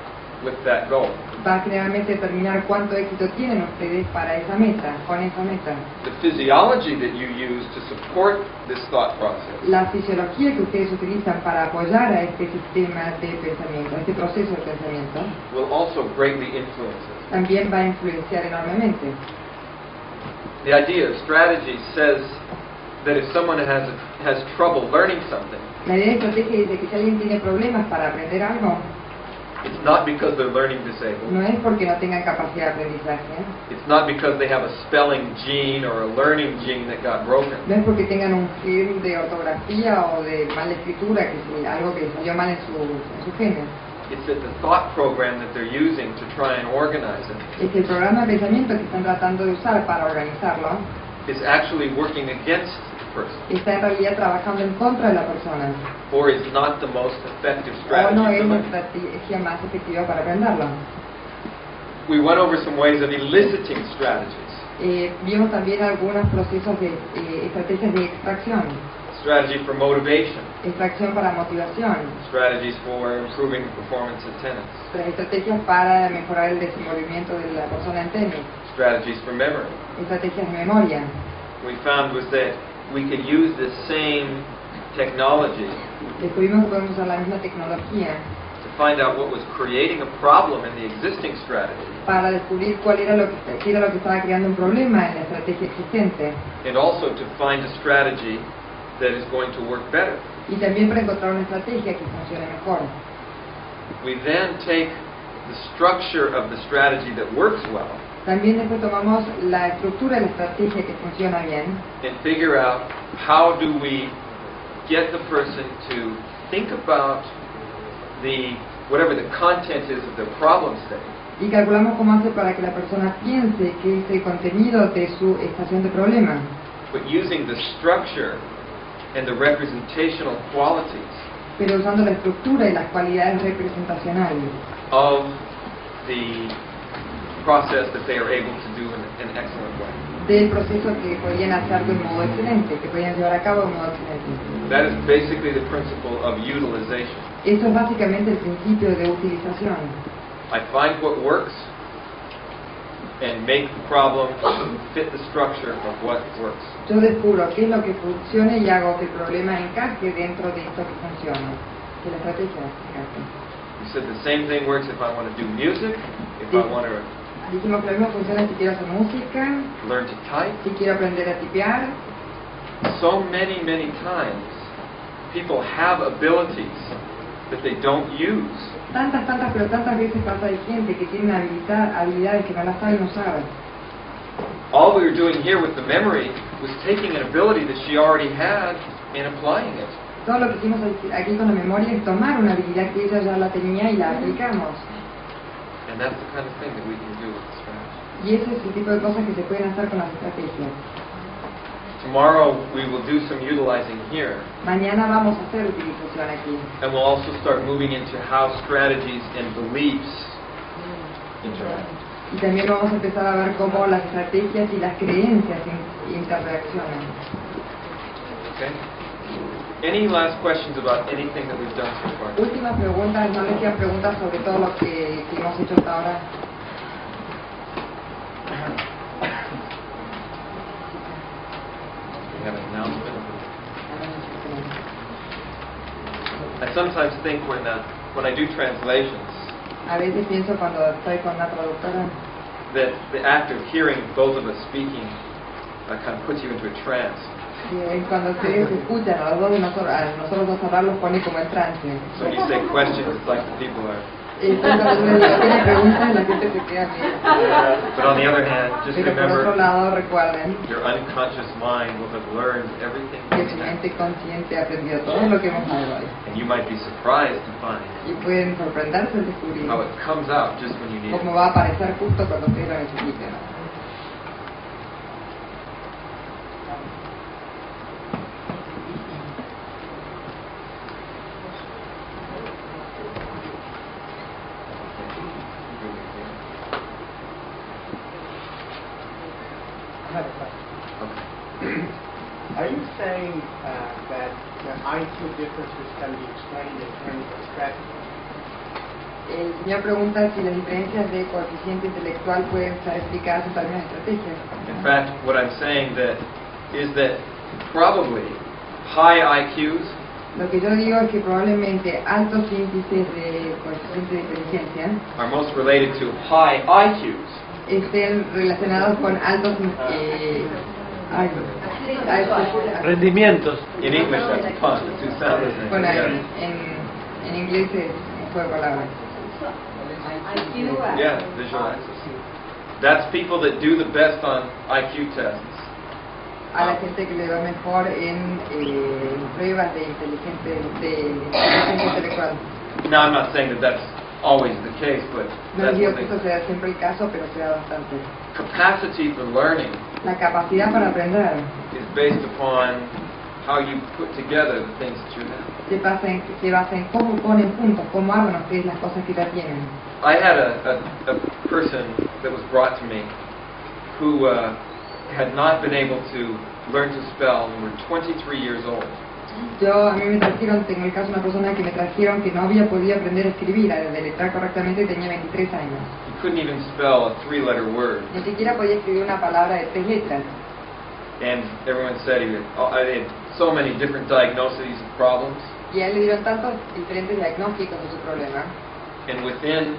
[SPEAKER 3] with that goal.
[SPEAKER 2] va a generalmente determinar cuánto éxito tienen ustedes para esa meta, con esa meta.
[SPEAKER 3] The physiology that you use to support this thought process
[SPEAKER 2] La fisiología que ustedes utilizan para apoyar a este sistema de pensamiento, a este proceso de pensamiento,
[SPEAKER 3] will also greatly influence it.
[SPEAKER 2] también va a influenciar enormemente.
[SPEAKER 3] The idea of strategy says that if someone has trouble learning something,
[SPEAKER 2] La idea de estrategia dice que si alguien tiene problemas para aprender algo,
[SPEAKER 3] it's not because they're learning disabled.
[SPEAKER 2] no es porque no tengan capacidad de aprendizaje,
[SPEAKER 3] It's not because they have a spelling gene or a learning gene that got broken.
[SPEAKER 2] no es porque tengan un gen de ortografía o de mala escritura, algo que salió mal en su genes.
[SPEAKER 3] It's that the thought program that they're using to try and organize it
[SPEAKER 2] Es que el programa de pensamiento que están tratando de usar para organizarlo
[SPEAKER 3] is actually working against the person,
[SPEAKER 2] está en realidad trabajando en contra de la persona,
[SPEAKER 3] or is not the most effective
[SPEAKER 2] o
[SPEAKER 3] strategy
[SPEAKER 2] no
[SPEAKER 3] to
[SPEAKER 2] es la
[SPEAKER 3] learn.
[SPEAKER 2] estrategia más efectiva para aprenderlo.
[SPEAKER 3] We went over some ways of eliciting strategies.
[SPEAKER 2] Vimos también algunos procesos de estrategias de extracción,
[SPEAKER 3] Strategy for motivation,
[SPEAKER 2] extracción para motivación,
[SPEAKER 3] strategies for improving performance at tennis,
[SPEAKER 2] las estrategias para mejorar el desenvolvimiento de la persona en tenis,
[SPEAKER 3] strategies for memory.
[SPEAKER 2] estrategias de memoria.
[SPEAKER 3] We found was that we could use the same technology
[SPEAKER 2] Descubrimos que podemos usar la misma tecnología
[SPEAKER 3] to find out what was creating a problem in the existing strategy,
[SPEAKER 2] para descubrir qué era lo que estaba creando un problema en la estrategia existente
[SPEAKER 3] and also to find a strategy that is going to work better.
[SPEAKER 2] y también para encontrar una estrategia que funcione mejor.
[SPEAKER 3] We then take the structure of the strategy that works well
[SPEAKER 2] También después tomamos la estructura de la estrategia que funciona bien
[SPEAKER 3] and figure out how do we get the person to think about whatever the content is of their problem state,
[SPEAKER 2] y calculamos cómo hacer para que la persona piense que es el contenido de su estación de problema,
[SPEAKER 3] but using the structure and the representational qualities
[SPEAKER 2] pero usando la estructura y las cualidades representacionales
[SPEAKER 3] of the process that they are able to do in an excellent way.
[SPEAKER 2] del proceso que podían hacer de un modo excelente, que podían llevar a cabo de un modo excelente.
[SPEAKER 3] That is basically the principle of utilization.
[SPEAKER 2] Eso es básicamente el principio de utilización.
[SPEAKER 3] I find what works and make the problem fit the structure of what works.
[SPEAKER 2] Yo descubro qué es lo que funciona y hago que el problema encaje dentro de esto que funciona, que la estrategia encaje.
[SPEAKER 3] You said the same thing works if I want to do music, if I want to
[SPEAKER 2] Dijimos que lo mismo funciona si quiero hacer música,
[SPEAKER 3] learn to type.
[SPEAKER 2] si quiero aprender a tipear.
[SPEAKER 3] So many times people have abilities that they don't use
[SPEAKER 2] pero tantas veces pasa de gente que tiene habilidades que no las saben usar.
[SPEAKER 3] All we were doing here with the memory was taking an ability that she already had and applying it.
[SPEAKER 2] Todo lo que hicimos aquí con la memoria es tomar una habilidad que ella ya la tenía y la aplicamos.
[SPEAKER 3] And that's the kind of thing that we can do with the strategy.
[SPEAKER 2] Y ese es el tipo de cosas que se pueden hacer con las estrategias.
[SPEAKER 3] Tomorrow we will do some utilizing here.
[SPEAKER 2] Mañana vamos a hacer utilización aquí.
[SPEAKER 3] And we'll also start moving into how strategies and beliefs interact.
[SPEAKER 2] Y también vamos a empezar a ver cómo las estrategias y las creencias interreaccionan.
[SPEAKER 3] Okay? Any last questions about anything that we've done so far?
[SPEAKER 2] Última pregunta, no les quedan preguntas sobre todo lo que hemos hecho hasta ahora.
[SPEAKER 3] We have an announcement. I sometimes think when I do translations
[SPEAKER 2] A veces pienso cuando estoy con una traductora
[SPEAKER 3] that the act of hearing both of us speaking kind of puts you into a trance.
[SPEAKER 2] que cuando ustedes escuchan a los dos de nosotros dos hablar los pone como en trance.
[SPEAKER 3] So when you say questions, it's like the people are.
[SPEAKER 2] Cuando yo digo tiene preguntas, la gente se queda bien.
[SPEAKER 3] But on the other hand, just
[SPEAKER 2] Pero por otro
[SPEAKER 3] remember,
[SPEAKER 2] lado recuerden
[SPEAKER 3] your unconscious mind will have learned everything
[SPEAKER 2] que su mente consciente aprendió todo lo que hemos hablado hoy.
[SPEAKER 3] and you might be surprised to find
[SPEAKER 2] Y pueden sorprenderse al descubrir
[SPEAKER 3] how it comes out just when you need
[SPEAKER 2] cómo
[SPEAKER 3] it.
[SPEAKER 2] va a aparecer justo cuando ustedes lo necesiten.
[SPEAKER 6] Are you saying that the IQ differences can be explained in terms of strategy?
[SPEAKER 2] El señor pregunta si las diferencias de coeficiente intelectual pueden estar explicadas en términos de estrategias.
[SPEAKER 3] In fact, what I'm saying is that probably high IQs
[SPEAKER 2] Lo que yo digo es que probablemente altos índices de coeficiente de inteligencia
[SPEAKER 3] are most related to high IQs.
[SPEAKER 2] estén relacionados con altos
[SPEAKER 7] Rendimientos.
[SPEAKER 3] In English, that's a pun. The two sound the same.
[SPEAKER 2] Bueno,
[SPEAKER 3] Yeah.
[SPEAKER 2] en inglés es un juego de palabras.
[SPEAKER 3] Yeah, visual access. That's people that do the best on IQ tests.
[SPEAKER 2] A la gente que le va mejor en pruebas de inteligencia intelectual.
[SPEAKER 3] Now, I'm not saying that that's always the case, but
[SPEAKER 2] No
[SPEAKER 3] that's
[SPEAKER 2] digo
[SPEAKER 3] what
[SPEAKER 2] que esto
[SPEAKER 3] they,
[SPEAKER 2] sea siempre el caso, pero sea bastante.
[SPEAKER 3] capacity for learning
[SPEAKER 2] La capacidad para aprender
[SPEAKER 3] is based upon how you put together the things that you have.
[SPEAKER 2] se basa en cómo ponen juntos, cómo arman ustedes las cosas que ya tienen.
[SPEAKER 3] I had a person that was brought to me who had not been able to learn to spell and were 23 years old.
[SPEAKER 2] A mí me trajeron, tengo el caso de una persona que me trajeron que no había podido aprender a escribir, a deletrear correctamente, y tenía 23 años.
[SPEAKER 3] He couldn't even spell a three-letter word.
[SPEAKER 2] Ni siquiera podía escribir una palabra de 3 letras.
[SPEAKER 3] And everyone said he had so many different diagnoses of problems.
[SPEAKER 2] Y a él le dieron tantos diferentes diagnósticos de su problema.
[SPEAKER 3] And within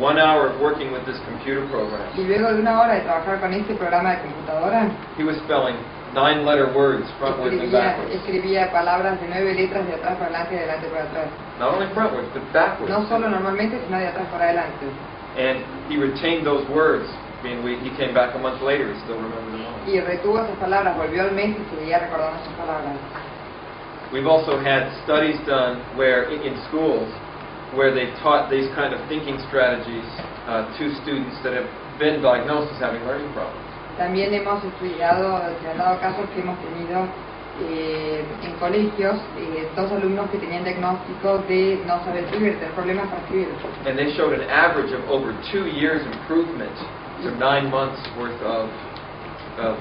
[SPEAKER 3] 1 hour of working with this computer program,
[SPEAKER 2] Y luego de una hora de trabajar con este programa de computadora,
[SPEAKER 3] he was spelling 9-letter words frontwards and backwards.
[SPEAKER 2] escribía palabras de 9 letras de atrás para adelante y de adelante para atrás.
[SPEAKER 3] Not only frontwards, but backwards.
[SPEAKER 2] No solo normalmente, sino de atrás para adelante.
[SPEAKER 3] And he retained those words. I mean, he came back a month later, he still remembered them all.
[SPEAKER 2] Y retuvo esas palabras, volvió al mes y seguía recordando esas palabras.
[SPEAKER 3] We've also had studies done where in schools where they've taught these kind of thinking strategies to students that have been diagnosed as having learning problems.
[SPEAKER 2] También hemos estudiado, se han dado casos que hemos tenido en colegios, 2 alumnos que tenían diagnóstico de no saber escribir, tener problemas para escribir.
[SPEAKER 3] And they showed an average of over 2 years improvement to 9 months worth of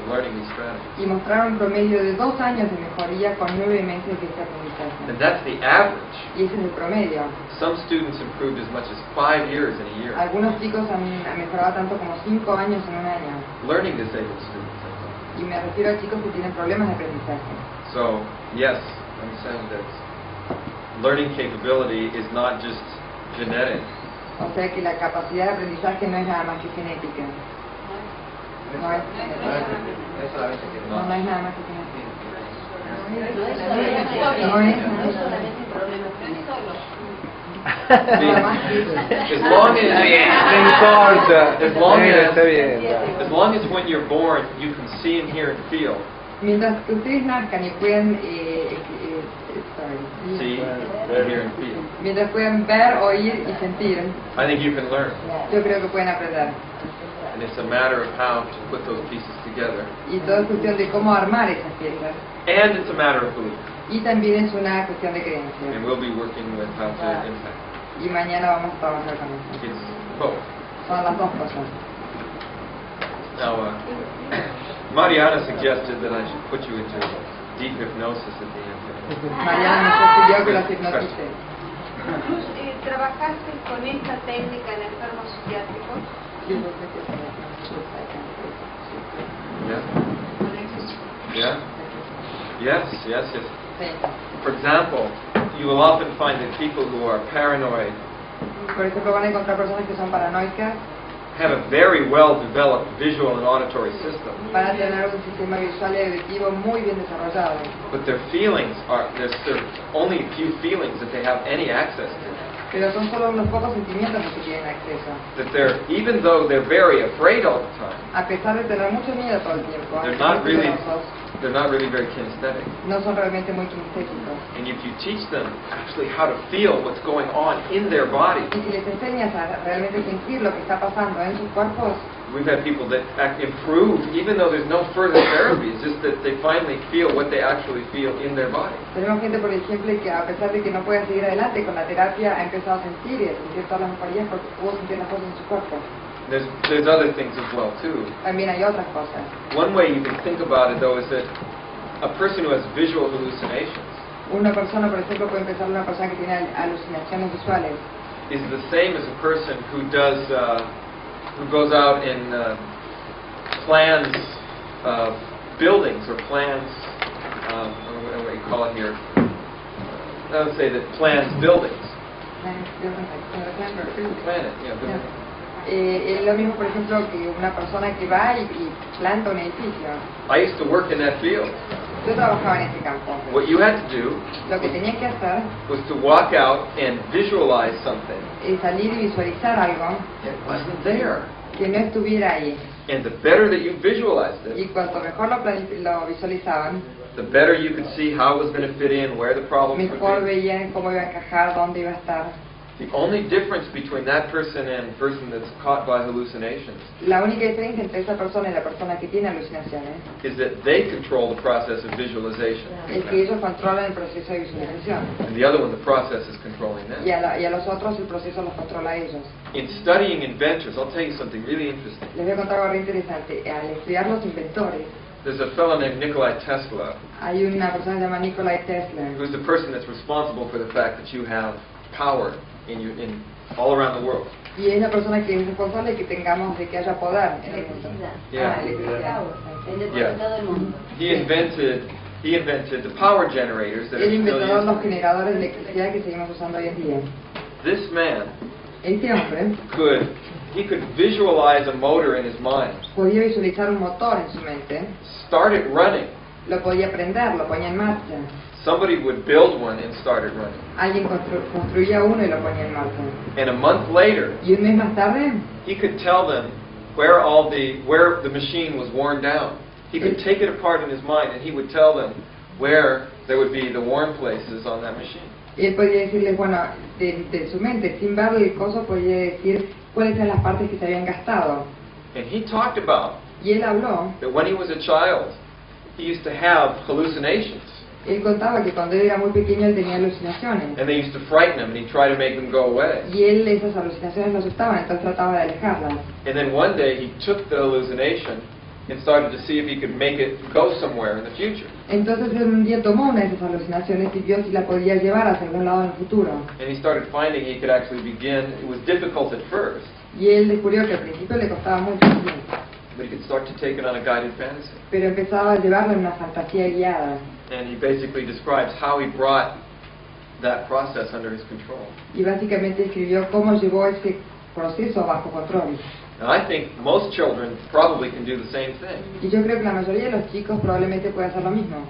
[SPEAKER 3] learning these strategies.
[SPEAKER 2] Y mostraron un promedio de 2 años de mejoría con 9 meses de este aprendizaje.
[SPEAKER 3] And that's the average.
[SPEAKER 2] Y ese es el promedio.
[SPEAKER 3] Some students improved as much as 5 years in a year.
[SPEAKER 2] Algunos chicos han mejorado tanto como 5 años en un año.
[SPEAKER 3] Learning disabled students, I think.
[SPEAKER 2] Y me refiero a chicos que tienen problemas de aprendizaje.
[SPEAKER 3] So, yes, I'm saying that learning capability is not just genetic.
[SPEAKER 2] O sea que la capacidad de aprendizaje no es nada más que genética. No es nada más que genética. No es.
[SPEAKER 3] As long as
[SPEAKER 7] No importa.
[SPEAKER 3] As long
[SPEAKER 7] Está bien.
[SPEAKER 3] as long as when you're born you can see and hear and feel.
[SPEAKER 2] Mientras que ustedes nazcan y pueden,
[SPEAKER 3] See, hear and feel.
[SPEAKER 2] mientras pueden ver, oír y sentir,
[SPEAKER 3] I think you can learn.
[SPEAKER 2] yo creo que pueden aprender.
[SPEAKER 3] And it's a matter of how to put those pieces together.
[SPEAKER 2] Y todo es cuestión de cómo armar esas piezas.
[SPEAKER 3] And it's a matter of belief.
[SPEAKER 2] Y también es una cuestión de creencia.
[SPEAKER 3] And we'll be working with how to impact.
[SPEAKER 2] Y mañana vamos a trabajar con eso.
[SPEAKER 3] It's both.
[SPEAKER 2] Son las dos cosas.
[SPEAKER 3] Now, Mariana suggested that I should put you into deep hypnosis at the end.
[SPEAKER 2] Mariana me sugirió que los hipnotice.
[SPEAKER 5] ¿Trabajaste con esta técnica en enfermos psiquiátricos?
[SPEAKER 3] Yeah? Yeah? Yes.
[SPEAKER 2] Sí.
[SPEAKER 3] For example, you will often find that people who are paranoid
[SPEAKER 2] Por ejemplo, van a encontrar personas que son paranoicas,
[SPEAKER 3] have a very well-developed visual and auditory system.
[SPEAKER 2] van a tener un sistema visual y auditivo muy bien desarrollado.
[SPEAKER 3] But their feelings are, there's only a few feelings that they have any access to.
[SPEAKER 2] Pero son solo unos pocos sentimientos los que tienen acceso.
[SPEAKER 3] That they're, even though they're very afraid all the time,
[SPEAKER 2] A pesar de tener mucho miedo todo el tiempo,
[SPEAKER 3] They're
[SPEAKER 2] muy
[SPEAKER 3] not really-
[SPEAKER 2] temerosos,
[SPEAKER 3] they're not really very kinesthetic.
[SPEAKER 2] no son realmente muy kinestésicos.
[SPEAKER 3] And if you teach them actually how to feel what's going on in their body,
[SPEAKER 2] Y si les enseñas a realmente sentir lo que está pasando en sus cuerpos,
[SPEAKER 3] we've had people that improve even though there's no further therapy. It's just that they finally feel what they actually feel in their body.
[SPEAKER 2] tenemos gente, por ejemplo, que a pesar de que no puede seguir adelante con la terapia, ha empezado a sentir y a sentir todas las mejorías porque pudo sentir las cosas en su cuerpo.
[SPEAKER 3] There's other things as well too.
[SPEAKER 2] También hay otras cosas.
[SPEAKER 3] One way you can think about it though is that a person who has visual hallucinations
[SPEAKER 2] Una persona, por ejemplo, puede empezar una persona que tiene alucinaciones visuales.
[SPEAKER 3] is the same as a person who goes out and plans buildings or plans what do you call it here? I would say that plans buildings. Plan it, yeah, building.
[SPEAKER 2] Es lo mismo, por ejemplo, que una persona que va y planta un edificio.
[SPEAKER 3] I used to work in that field.
[SPEAKER 2] Yo trabajaba en ese campo.
[SPEAKER 3] What you had to do
[SPEAKER 2] Lo que tenía que hacer
[SPEAKER 3] was to walk out and visualize something
[SPEAKER 2] es salir y visualizar algo
[SPEAKER 3] that wasn't there.
[SPEAKER 2] que no estuviera ahí.
[SPEAKER 3] And the better that you visualized
[SPEAKER 2] Y
[SPEAKER 3] it,
[SPEAKER 2] cuanto mejor lo visualizaban,
[SPEAKER 3] the better you could see how it was going to fit in, where the problems
[SPEAKER 2] mejor
[SPEAKER 3] would be.
[SPEAKER 2] veían cómo iba a encajar, dónde iba a estar.
[SPEAKER 3] The only difference between that person and the person that's caught by hallucinations
[SPEAKER 2] La única diferencia entre esa persona y la persona que tiene alucinaciones
[SPEAKER 3] is that they control the process of visualization.
[SPEAKER 2] es que ellos controlan el proceso de visualización.
[SPEAKER 3] And the other one, the process is controlling them.
[SPEAKER 2] Y a los otros el proceso los controla a ellos.
[SPEAKER 3] In studying inventors, I'll tell you something really interesting.
[SPEAKER 2] Les voy a contar algo re interesante. Al estudiar los inventores,
[SPEAKER 3] There's a fellow named Nikolai Tesla,
[SPEAKER 2] hay una persona que se llama Nikola Tesla,
[SPEAKER 3] who's the person that's responsible for the fact that you have power in all around the world.
[SPEAKER 2] y es la persona que es responsable de que tengamos, de que haya poder en el mundo.
[SPEAKER 3] Yeah.
[SPEAKER 2] Electricidad.
[SPEAKER 3] Yeah. He invented the power generators that are
[SPEAKER 2] Él
[SPEAKER 3] still
[SPEAKER 2] inventó los
[SPEAKER 3] used.
[SPEAKER 2] generadores de electricidad que seguimos usando hoy en día.
[SPEAKER 3] This man
[SPEAKER 2] Este hombre
[SPEAKER 3] he could visualize a motor in his mind,
[SPEAKER 2] podía visualizar un motor en su mente,
[SPEAKER 3] start it running.
[SPEAKER 2] lo podía prender, lo ponía en marcha.
[SPEAKER 3] Somebody would build one and start it running.
[SPEAKER 2] Alguien construía uno y lo ponía en marcha.
[SPEAKER 3] And a month later,
[SPEAKER 2] Y un mes más tarde,
[SPEAKER 3] he could tell them where the machine was worn down. He could take it apart in his mind and he would tell them where there would be the worn places on that machine.
[SPEAKER 2] él podía decirles, bueno, de su mente, sin ver el coso, podía decir cuáles eran las partes que se habían gastado.
[SPEAKER 3] And he talked about
[SPEAKER 2] Y él habló,
[SPEAKER 3] that when he was a child, he used to have hallucinations.
[SPEAKER 2] él contaba que cuando él era muy pequeño él tenía alucinaciones.
[SPEAKER 3] And they used to frighten him and he'd try to make them go away.
[SPEAKER 2] Y él esas alucinaciones lo asustaban, entonces trataba de alejarlas.
[SPEAKER 3] And then one day he took the hallucination and started to see if he could make it go somewhere in the future.
[SPEAKER 2] Entonces él un día tomó una de esas alucinaciones y vio si la podía llevar hacia algún lado en el futuro.
[SPEAKER 3] And he started finding he could actually begin. It was difficult at first,
[SPEAKER 2] Y él descubrió que al principio le costaba mucho, sí,
[SPEAKER 3] but he could start to take it on a guided fantasy.
[SPEAKER 2] pero empezaba a llevarlo en una fantasía guiada.
[SPEAKER 3] And he basically describes how he brought that process under his control.
[SPEAKER 2] Y básicamente escribió cómo llevó ese proceso bajo control.
[SPEAKER 3] Now I think most children probably can do the same thing.
[SPEAKER 2] Y yo creo que la mayoría de los chicos probablemente puede hacer lo mismo.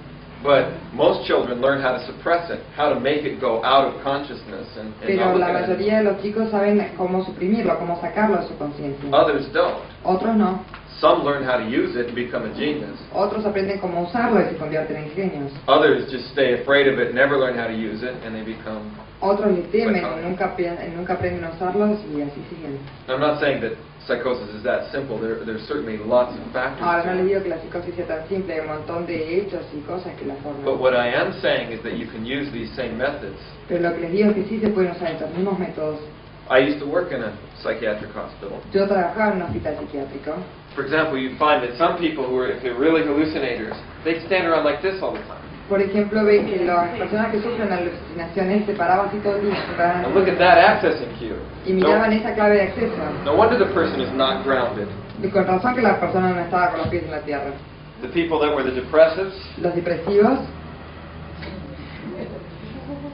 [SPEAKER 3] But most children learn how to suppress it, how to make it go out of consciousness. And
[SPEAKER 2] Pero la mayoría de los chicos saben cómo suprimirlo, cómo sacarlo de su conciencia.
[SPEAKER 3] Others don't.
[SPEAKER 2] Otros no.
[SPEAKER 3] Some learn how to use it and become a genius.
[SPEAKER 2] Otros aprenden cómo usarlo y se convierten en genios.
[SPEAKER 3] Others just stay afraid of it, never learn how to use it, and they become...
[SPEAKER 2] Otros le temen y nunca aprenden a usarlos y así siguen.
[SPEAKER 3] I'm not saying that psychosis is that simple. There's certainly lots of factors.
[SPEAKER 2] Ahora no les digo que la psicosis sea tan simple, hay un montón de hechos y cosas que la forman.
[SPEAKER 3] But what I am saying is that you can use these same methods.
[SPEAKER 2] Pero lo que les digo es que sí se pueden usar estos mismos métodos.
[SPEAKER 3] I used to work in a psychiatric hospital.
[SPEAKER 2] Yo trabajaba en un hospital psiquiátrico.
[SPEAKER 3] For example, you find that some people who are, if they're really hallucinators, they stand around like this all the time.
[SPEAKER 2] Por ejemplo, ve que las personas que sufren alucinaciones se paraban así todo el día.
[SPEAKER 3] And look at that accessing cue.
[SPEAKER 2] Y miraban esa clave de acceso.
[SPEAKER 3] No wonder the person is not grounded.
[SPEAKER 2] Y con razón que la persona no estaba con los pies en la tierra.
[SPEAKER 3] The people that were the depressives,
[SPEAKER 2] Los depresivos,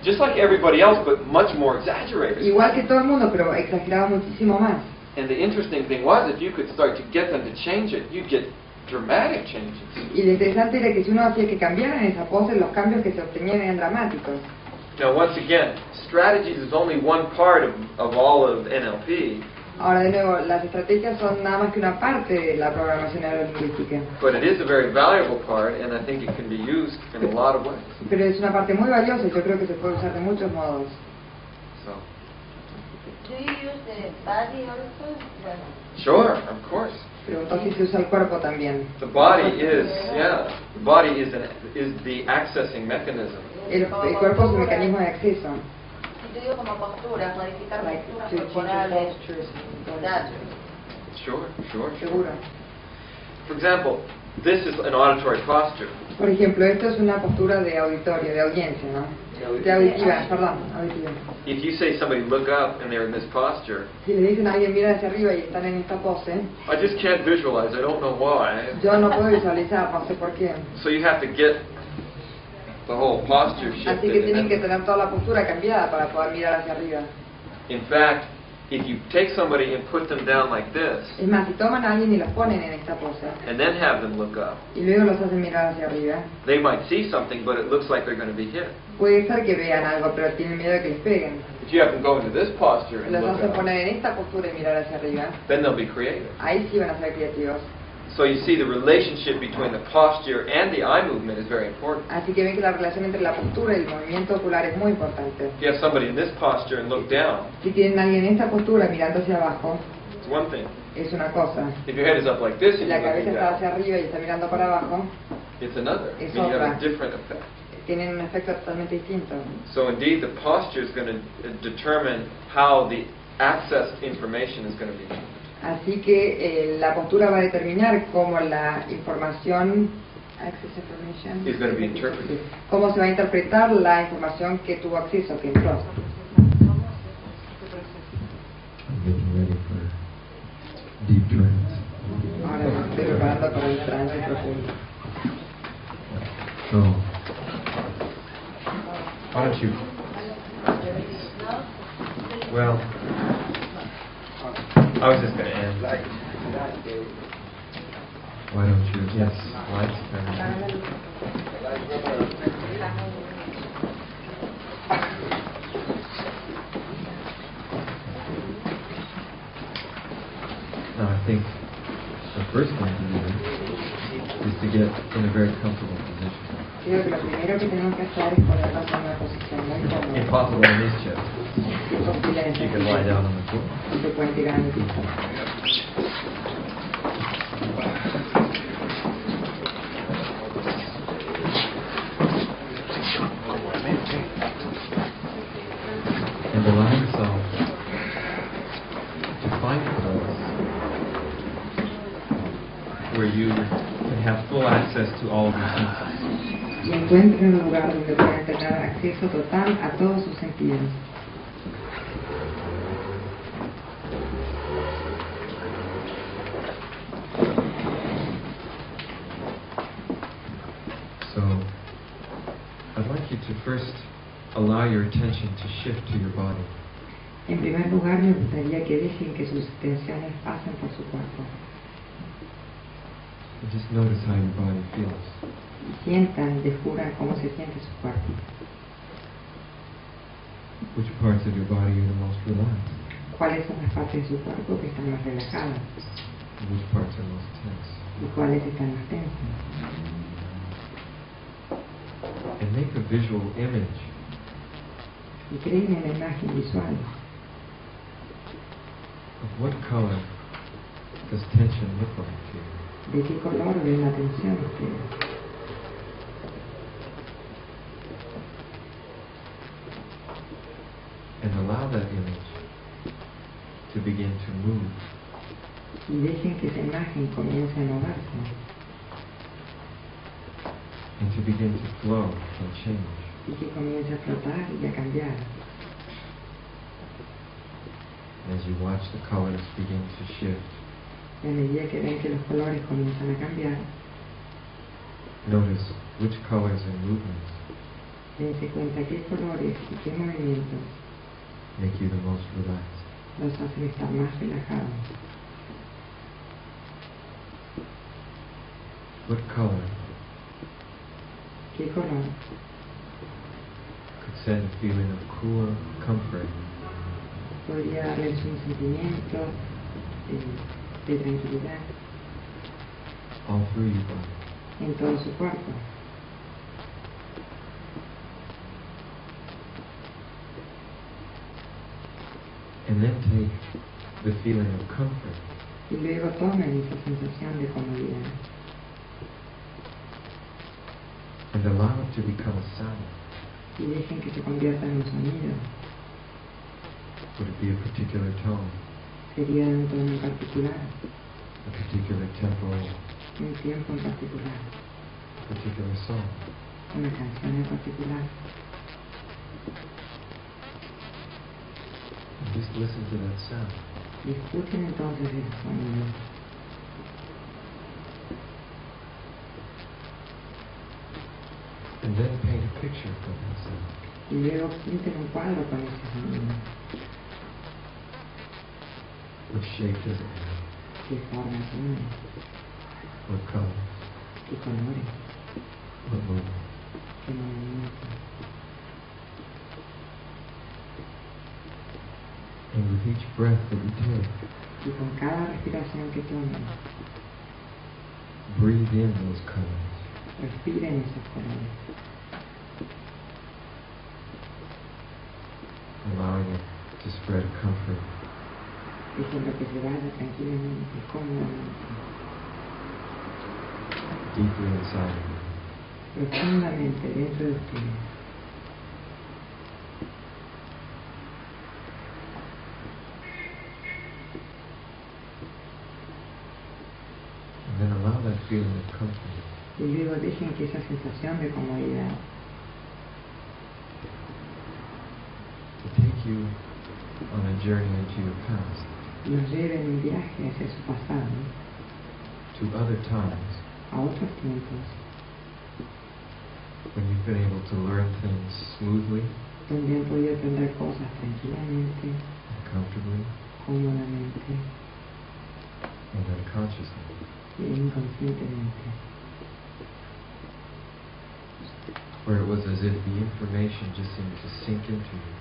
[SPEAKER 3] just like everybody else, but much more exaggerated.
[SPEAKER 2] igual que todo el mundo, pero exageraba muchísimo más.
[SPEAKER 3] And the interesting thing was, if you could start to get them to change it, you'd get dramatic changes.
[SPEAKER 2] Y lo interesante era que si uno hacía que cambiaran esa pose, los cambios que se obtenían eran dramáticos.
[SPEAKER 3] Now, once again, strategies is only one part of all of NLP.
[SPEAKER 2] Ahora, de nuevo, las estrategias son nada más que una parte de la programación neurolingüística.
[SPEAKER 3] But it is a very valuable part, and I think it can be used in a lot of ways.
[SPEAKER 2] Pero es una parte muy valiosa y yo creo que se puede usar de muchos modos.
[SPEAKER 3] So,
[SPEAKER 5] Do you use the body also?
[SPEAKER 3] sure, of course.
[SPEAKER 2] Preguntó si se usa el cuerpo también.
[SPEAKER 3] The body is, the body is the accessing mechanism.
[SPEAKER 2] El cuerpo es un mecanismo de acceso.
[SPEAKER 5] Y te digo como posturas, modificar
[SPEAKER 2] Like
[SPEAKER 5] posturas
[SPEAKER 2] to change
[SPEAKER 5] corporales.
[SPEAKER 2] postures.
[SPEAKER 3] Sure.
[SPEAKER 2] Seguro.
[SPEAKER 3] For example, this is an auditory posture.
[SPEAKER 2] Por ejemplo, esto es una postura de auditorio, de audiencia, ¿no? De auditiva, perdón, auditiva.
[SPEAKER 3] If you say somebody look up and they're in this posture,
[SPEAKER 2] Si le dicen a alguien mira hacia arriba y están en esta pose,
[SPEAKER 3] I just can't visualize, I don't know why.
[SPEAKER 2] yo no puedo visualizar, no sé por qué.
[SPEAKER 3] So you have to get the whole posture
[SPEAKER 2] Así
[SPEAKER 3] shifted.
[SPEAKER 2] que tienen
[SPEAKER 3] And
[SPEAKER 2] que tener toda la postura cambiada para poder mirar hacia arriba.
[SPEAKER 3] in fact, if you take somebody and put them down like this,
[SPEAKER 2] Es más, si toman a alguien y los ponen en esta pose,
[SPEAKER 3] and then have them look up,
[SPEAKER 2] y luego los hacen mirar hacia arriba,
[SPEAKER 3] they might see something, but it looks like they're going to be hit.
[SPEAKER 2] puede ser que vean algo, pero tienen miedo de que les peguen.
[SPEAKER 3] If you have them go into this posture and
[SPEAKER 2] Los
[SPEAKER 3] look
[SPEAKER 2] hacen
[SPEAKER 3] up,
[SPEAKER 2] poner en esta postura y mirar hacia arriba,
[SPEAKER 3] then they'll be creative.
[SPEAKER 2] ahí sí van a ser creativos.
[SPEAKER 3] So you see the relationship between the posture and the eye movement is very important.
[SPEAKER 2] Así que ven que la relación entre la postura y el movimiento ocular es muy importante.
[SPEAKER 3] If you have somebody in this posture and look down,
[SPEAKER 2] Si tienen a alguien en esta postura mirando hacia abajo,
[SPEAKER 3] it's one thing.
[SPEAKER 2] es una cosa.
[SPEAKER 3] If your head is up like this
[SPEAKER 2] Si
[SPEAKER 3] and
[SPEAKER 2] la
[SPEAKER 3] you're
[SPEAKER 2] cabeza
[SPEAKER 3] looking
[SPEAKER 2] está
[SPEAKER 3] down,
[SPEAKER 2] hacia arriba y está mirando para abajo,
[SPEAKER 3] it's another.
[SPEAKER 2] Es
[SPEAKER 3] You have a
[SPEAKER 2] otra.
[SPEAKER 3] different effect.
[SPEAKER 2] tienen un efecto totalmente distinto.
[SPEAKER 3] So indeed, the posture is going to determine how the accessed information is going to be.
[SPEAKER 2] Así que la postura va a determinar cómo la información access information,
[SPEAKER 3] Is going to be interpreted.
[SPEAKER 2] cómo se va a interpretar la información que tuvo acceso, que entró.
[SPEAKER 8] I'm getting ready for deep trance.
[SPEAKER 2] Ahora me estoy preparando para el trance profundo.
[SPEAKER 8] So, why don't you? Well, I was just going to end. Why don't you? Yes, lights. Now, I think the first thing to do is to get in a very comfortable position.
[SPEAKER 2] Creo que lo primero que tenemos que hacer es ponernos en una posición muy cómoda.
[SPEAKER 8] Impossible in this chair.
[SPEAKER 2] Si es posible en
[SPEAKER 8] You
[SPEAKER 2] esta
[SPEAKER 8] can lie
[SPEAKER 2] silla,
[SPEAKER 8] down on the floor.
[SPEAKER 2] no se pueden tirar en el piso.
[SPEAKER 8] And allow yourself to find a place where you can have full access to all of your senses.
[SPEAKER 2] Y encuentren un lugar donde puedan tener acceso total a todos sus sentidos.
[SPEAKER 8] So, I'd like you to first allow your attention to shift to your body.
[SPEAKER 2] En primer lugar, me gustaría que dejen que sus tensiones pasen por su cuerpo.
[SPEAKER 8] And just notice how your body feels.
[SPEAKER 2] y sientan, descubran cómo se siente su cuerpo.
[SPEAKER 8] Which parts of your body are the most relaxed?
[SPEAKER 2] ¿Cuáles son las partes de su cuerpo que están más relajadas?
[SPEAKER 8] And which parts are most tense?
[SPEAKER 2] ¿Y cuáles están más tensas?
[SPEAKER 8] And make a visual image
[SPEAKER 2] Y creen una imagen visual
[SPEAKER 8] of what color does tension look like to you.
[SPEAKER 2] de qué color ven la tensión ustedes.
[SPEAKER 8] And allow that image to begin to move.
[SPEAKER 2] Y dejen que esa imagen comience a moverse
[SPEAKER 8] And to begin to flow and change.
[SPEAKER 2] y que comience a flotar y a cambiar.
[SPEAKER 8] And as you watch the colors begin to shift,
[SPEAKER 2] Y a medida que ven que los colores comienzan a cambiar,
[SPEAKER 8] notice which colors and movements
[SPEAKER 2] dense cuenta qué colores y qué movimientos
[SPEAKER 8] make you the most relaxed.
[SPEAKER 2] los hacen estar más relajados.
[SPEAKER 8] What color
[SPEAKER 2] ¿Qué color
[SPEAKER 8] could send a feeling of cool comfort
[SPEAKER 2] podría darles un sentimiento de tranquilidad
[SPEAKER 8] all through your body?
[SPEAKER 2] en todo su cuerpo?
[SPEAKER 8] And then take the feeling of comfort
[SPEAKER 2] Y luego tomen esa sensación de comodidad
[SPEAKER 8] and allow it to become a sound.
[SPEAKER 2] y dejen que se convierta en un sonido.
[SPEAKER 8] Would it be a particular tone,
[SPEAKER 2] Sería de un tono en particular,
[SPEAKER 8] a particular tempo,
[SPEAKER 2] un tiempo en particular,
[SPEAKER 8] a particular song?
[SPEAKER 2] una canción en particular.
[SPEAKER 8] And just listen to that sound.
[SPEAKER 2] Y escuchen entonces ese sonido.
[SPEAKER 8] And then paint a picture from that sound.
[SPEAKER 2] Y luego pinten un cuadro con ese sonido.
[SPEAKER 8] What shape does it have?
[SPEAKER 2] ¿Qué forma tiene?
[SPEAKER 8] What colors?
[SPEAKER 2] ¿Qué colores?
[SPEAKER 8] What movement?
[SPEAKER 2] ¿Qué movimiento?
[SPEAKER 8] And with each breath that you take,
[SPEAKER 2] Y con cada respiración que tomen,
[SPEAKER 8] breathe in those colors.
[SPEAKER 2] respiren esos colores,
[SPEAKER 8] Allowing it to spread comfort
[SPEAKER 2] dejando que se vaya tranquilamente, cómodamente,
[SPEAKER 8] deeply inside of you.
[SPEAKER 2] profundamente dentro de ustedes.
[SPEAKER 8] And then allow that feeling of comfort
[SPEAKER 2] Y luego dejen que esa sensación de comodidad
[SPEAKER 8] to take you on a journey into your past,
[SPEAKER 2] nos lleve en un viaje hacia su pasado,
[SPEAKER 8] to other times
[SPEAKER 2] a otros tiempos,
[SPEAKER 8] when you've been able to learn things smoothly
[SPEAKER 2] donde han podido aprender cosas tranquilamente,
[SPEAKER 8] and comfortably
[SPEAKER 2] cómodamente
[SPEAKER 8] and unconsciously.
[SPEAKER 2] e inconscientemente,
[SPEAKER 8] Where it was as if the information just seemed to sink into you.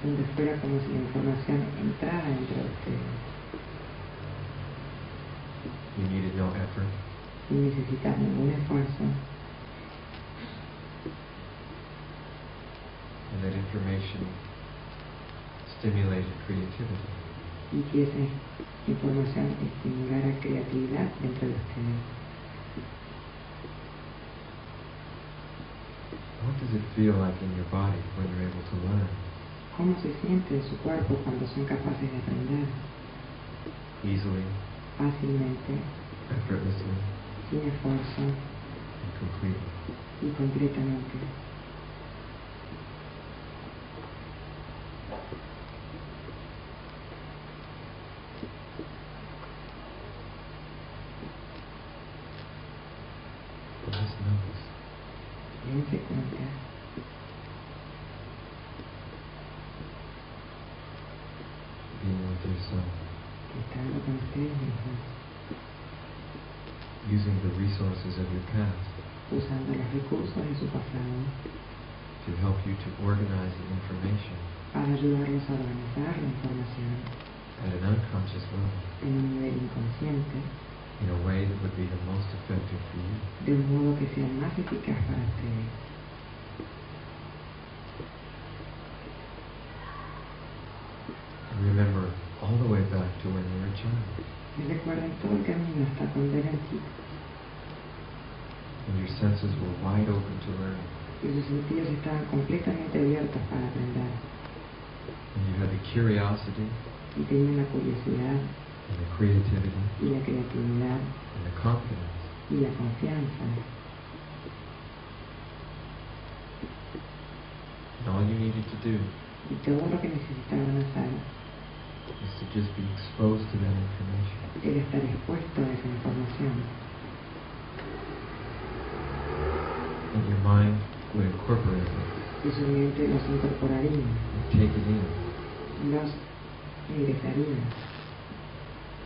[SPEAKER 2] donde fuera como si la información entrara dentro de ustedes,
[SPEAKER 8] You needed no effort,
[SPEAKER 2] sin necesitar ningún esfuerzo,
[SPEAKER 8] and that information stimulated creativity.
[SPEAKER 2] y que esa información estimulara creatividad dentro de ustedes.
[SPEAKER 8] What does it feel like in your body when you're able to learn
[SPEAKER 2] ¿Cómo se siente su cuerpo cuando son capaces de aprender
[SPEAKER 8] easily,
[SPEAKER 2] fácilmente,
[SPEAKER 8] effortlessly,
[SPEAKER 2] sin esfuerzo
[SPEAKER 8] and completely?
[SPEAKER 2] y concretamente?
[SPEAKER 8] Just notice.
[SPEAKER 2] Dense cuenta
[SPEAKER 8] Being with yourself.
[SPEAKER 2] que estando con ustedes mismos,
[SPEAKER 8] using the resources of your past
[SPEAKER 9] usando los recursos de su pasado
[SPEAKER 8] to help you to organize the information
[SPEAKER 9] para ayudarlos a organizar la información
[SPEAKER 8] at an unconscious level
[SPEAKER 9] en un nivel inconsciente
[SPEAKER 8] in a way that would be the most effective for you.
[SPEAKER 9] de un modo que sea más eficaz para ustedes.
[SPEAKER 8] And remember all the way back to when you were a child,
[SPEAKER 9] Y recuerden todo el camino hasta cuando eran chicos
[SPEAKER 8] when your senses were wide open to learn,
[SPEAKER 9] y sus sentidos estaban completamente abiertos para aprender
[SPEAKER 8] and you had the curiosity
[SPEAKER 9] y tenían la curiosidad
[SPEAKER 8] and the creativity
[SPEAKER 9] y la creatividad
[SPEAKER 8] and the confidence
[SPEAKER 9] y la confianza.
[SPEAKER 8] and all you needed to do
[SPEAKER 9] Y todo lo que necesitaban hacer
[SPEAKER 8] is to just be exposed to that information.
[SPEAKER 9] era estar expuesto a esa información.
[SPEAKER 8] And your mind would incorporate it,
[SPEAKER 9] Y su mente los incorporaría,
[SPEAKER 8] and take it in,
[SPEAKER 9] los ingresaría,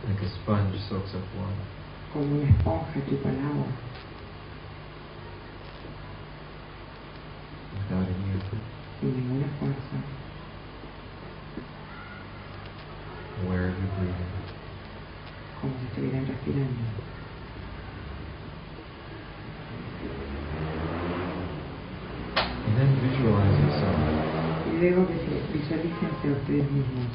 [SPEAKER 8] like a sponge soaks up water.
[SPEAKER 9] como una esponja chupa el agua,
[SPEAKER 8] Without any effort,
[SPEAKER 9] sin ninguna fuerza,
[SPEAKER 8] aware of your breathing,
[SPEAKER 9] como si estuvieran respirando.
[SPEAKER 8] and then visualize yourself
[SPEAKER 9] Y luego que se visualícense a ustedes mismos,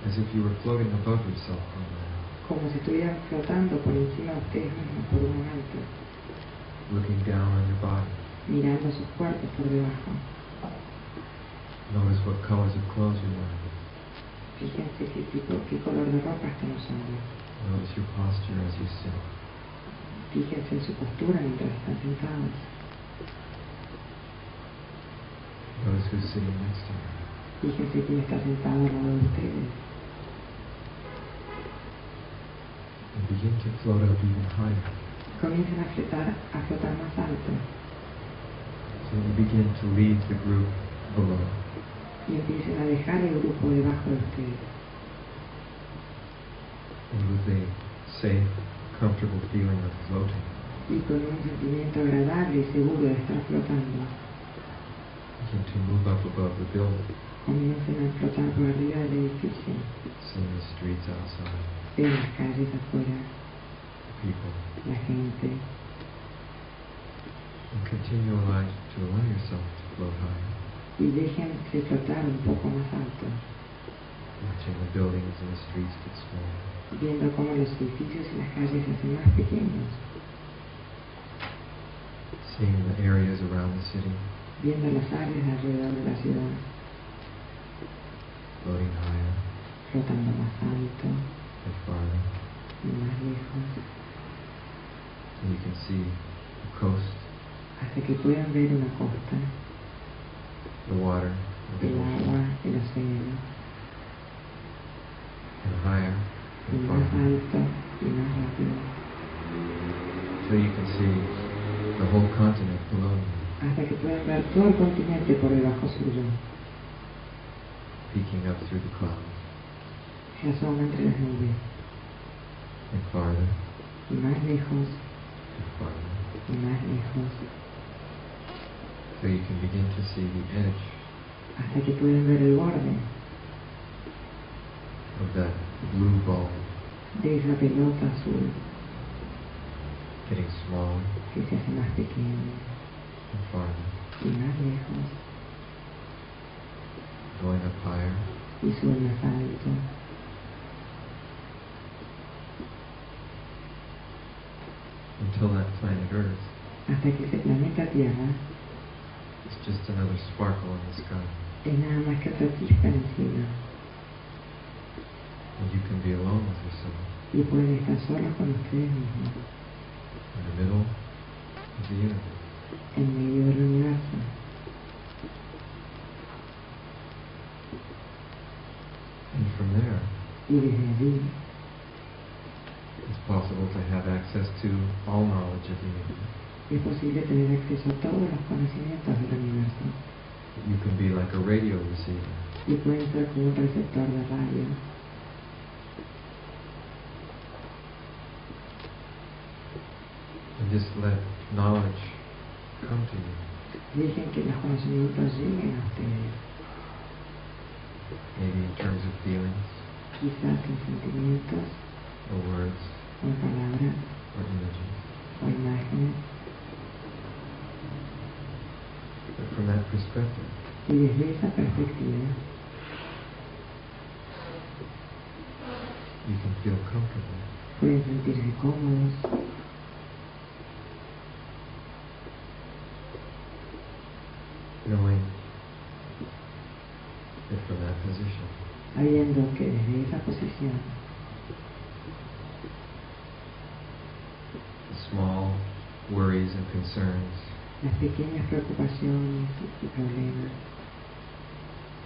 [SPEAKER 8] as if you were floating above yourself for a moment,
[SPEAKER 9] como si estuvieran flotando por encima de ustedes mismos por un momento,
[SPEAKER 8] looking down on your body.
[SPEAKER 9] mirando sus cuerpos por debajo.
[SPEAKER 8] Notice what colors of clothes you're wearing.
[SPEAKER 9] Fíjense qué color de ropa están usando.
[SPEAKER 8] Notice your posture as you sit.
[SPEAKER 9] Fíjense en su postura mientras están sentados.
[SPEAKER 8] Notice who's sitting next to you.
[SPEAKER 9] Fíjense quién está sentado al lado de ustedes.
[SPEAKER 8] And begin to float up even higher.
[SPEAKER 9] Comiencen a flotar más alto.
[SPEAKER 8] So you begin to leave the group below.
[SPEAKER 9] Y empiecen a dejar el grupo debajo de ustedes.
[SPEAKER 8] And with a safe, comfortable feeling of floating,
[SPEAKER 9] Y con un sentimiento agradable y seguro de estar flotando,
[SPEAKER 8] begin to move up above the building,
[SPEAKER 9] comiencen a flotar por arriba del edificio.
[SPEAKER 8] seeing the streets outside,
[SPEAKER 9] Ven las calles afuera,
[SPEAKER 8] the people,
[SPEAKER 9] la gente,
[SPEAKER 8] and continue to allow yourself to float higher,
[SPEAKER 9] y déjense flotar un poco más alto,
[SPEAKER 8] watching the buildings and the streets get smaller,
[SPEAKER 9] viendo cómo los edificios y las calles se hacen más pequeños,
[SPEAKER 8] seeing the areas around the city,
[SPEAKER 9] viendo las áreas alrededor de la ciudad,
[SPEAKER 8] floating higher
[SPEAKER 9] flotando más alto
[SPEAKER 8] and farther.
[SPEAKER 9] y más lejos,
[SPEAKER 8] And you can see the coast,
[SPEAKER 9] hasta que puedan ver una costa,
[SPEAKER 8] the water, the
[SPEAKER 9] el
[SPEAKER 8] ocean,
[SPEAKER 9] agua, el océano,
[SPEAKER 8] and higher
[SPEAKER 9] y
[SPEAKER 8] and
[SPEAKER 9] más
[SPEAKER 8] farther,
[SPEAKER 9] alto y más rápido,
[SPEAKER 8] so you can see the whole continent below you,
[SPEAKER 9] hasta que puedan ver todo el continente por debajo suyo,
[SPEAKER 8] peeking up through the clouds,
[SPEAKER 9] se asoma entre las nubes,
[SPEAKER 8] and farther
[SPEAKER 9] y más lejos,
[SPEAKER 8] and farther,
[SPEAKER 9] y más lejos,
[SPEAKER 8] so you can begin to see the edge
[SPEAKER 9] hasta que puedan ver el borde
[SPEAKER 8] of that blue ball
[SPEAKER 9] de esa pelota azul
[SPEAKER 8] getting smaller
[SPEAKER 9] que se hace más pequeña
[SPEAKER 8] and farther,
[SPEAKER 9] y más lejos,
[SPEAKER 8] going up higher
[SPEAKER 9] y sube más alto,
[SPEAKER 8] until that planet Earth
[SPEAKER 9] hasta que ese planeta Tierra
[SPEAKER 8] is just another sparkle in the sky,
[SPEAKER 9] es nada más que otra chispa en el cielo,
[SPEAKER 8] and you can be alone with yourself
[SPEAKER 9] y pueden estar solos con ustedes mismos,
[SPEAKER 8] in the middle of the universe.
[SPEAKER 9] en medio del universo.
[SPEAKER 8] And from there,
[SPEAKER 9] Y desde allí
[SPEAKER 8] it's possible to have access to all knowledge of the universe.
[SPEAKER 9] es posible tener acceso a todos los conocimientos del universo,
[SPEAKER 8] You can be like a radio receiver,
[SPEAKER 9] y pueden ser como un receptor de radio,
[SPEAKER 8] just let knowledge come to you.
[SPEAKER 9] Dejen que los conocimientos lleguen a ustedes,
[SPEAKER 8] Maybe in terms of feelings,
[SPEAKER 9] quizás en sentimientos,
[SPEAKER 8] or words,
[SPEAKER 9] o en palabras,
[SPEAKER 8] or images.
[SPEAKER 9] o imágenes,
[SPEAKER 8] But from that perspective,
[SPEAKER 9] y desde esa perspectiva
[SPEAKER 8] you can feel comfortable.
[SPEAKER 9] pueden sentirse cómodos,
[SPEAKER 8] Knowing that from that position,
[SPEAKER 9] sabiendo que desde esa posición
[SPEAKER 8] the small worries and concerns,
[SPEAKER 9] las pequeñas preocupaciones y problemas,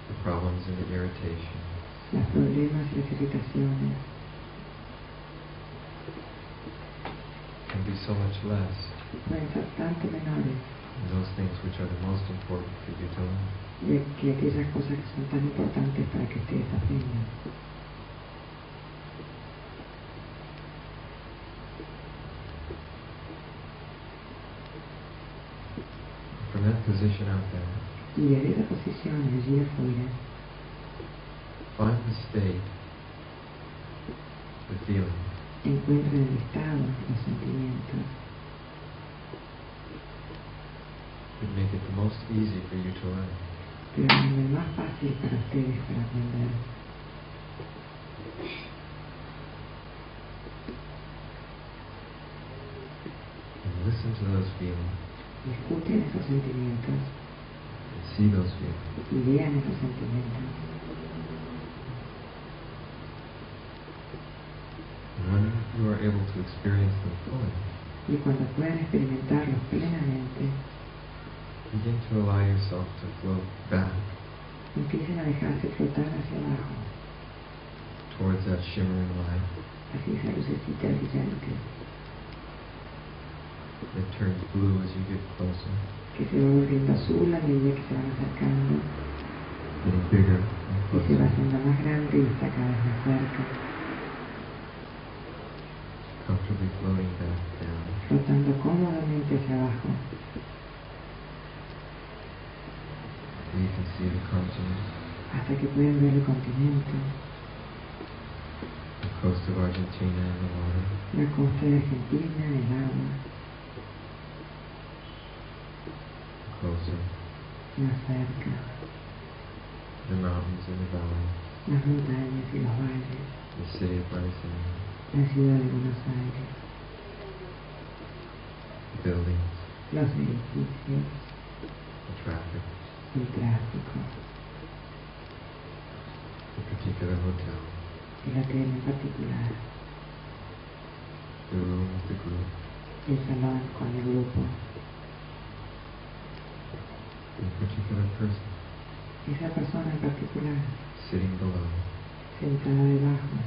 [SPEAKER 8] the problems and the irritation,
[SPEAKER 9] los problemas y las irritaciones
[SPEAKER 8] can be so much less
[SPEAKER 9] pueden ser tanto menores
[SPEAKER 8] than those things which are the most important for you to learn.
[SPEAKER 9] de que aquellas cosas que son tan importantes para que ustedes aprendan.
[SPEAKER 8] From that position out there,
[SPEAKER 9] Y desde esa posición allí afuera,
[SPEAKER 8] find the state, the feeling,
[SPEAKER 9] encuentren el estado, los sentimientos
[SPEAKER 8] that make it the most easy for you to learn.
[SPEAKER 9] que hagan el más fácil para ustedes para aprender.
[SPEAKER 8] And listen to those feelings,
[SPEAKER 9] Escuchen esos sentimientos
[SPEAKER 8] and see those feelings.
[SPEAKER 9] y vean esos sentimientos.
[SPEAKER 8] And when you are able to experience them fully,
[SPEAKER 9] Y cuando puedan experimentarlos plenamente,
[SPEAKER 8] begin to allow yourself to float back
[SPEAKER 9] empiecen a dejarse flotar hacia abajo,
[SPEAKER 8] towards that shimmering light
[SPEAKER 9] hacia esa lucecita brillante
[SPEAKER 8] that turns blue as you get closer,
[SPEAKER 9] que se va volviendo azul a medida que se van acercando
[SPEAKER 8] getting bigger and
[SPEAKER 9] y se va
[SPEAKER 8] closer,
[SPEAKER 9] haciendo más grande y está cada vez más cerca,
[SPEAKER 8] comfortably floating back down.
[SPEAKER 9] flotando cómodamente hacia abajo.
[SPEAKER 8] And you can see the continent,
[SPEAKER 9] Hasta que pueden ver el continente,
[SPEAKER 8] the coast of Argentina and the water,
[SPEAKER 9] la costa de Argentina, el agua,
[SPEAKER 8] closer,
[SPEAKER 9] más cerca,
[SPEAKER 8] the mountains and the valley,
[SPEAKER 9] las montañas y los valles,
[SPEAKER 8] the city of Barcelona,
[SPEAKER 9] la ciudad de Buenos Aires,
[SPEAKER 8] the buildings,
[SPEAKER 9] los edificios,
[SPEAKER 8] the traffic,
[SPEAKER 9] el tráfico,
[SPEAKER 8] the particular hotel,
[SPEAKER 9] el hotel en particular,
[SPEAKER 8] the room with the group,
[SPEAKER 9] el salón con el grupo,
[SPEAKER 8] the particular person
[SPEAKER 9] esa persona en particular,
[SPEAKER 8] sitting below,
[SPEAKER 9] sentada debajo,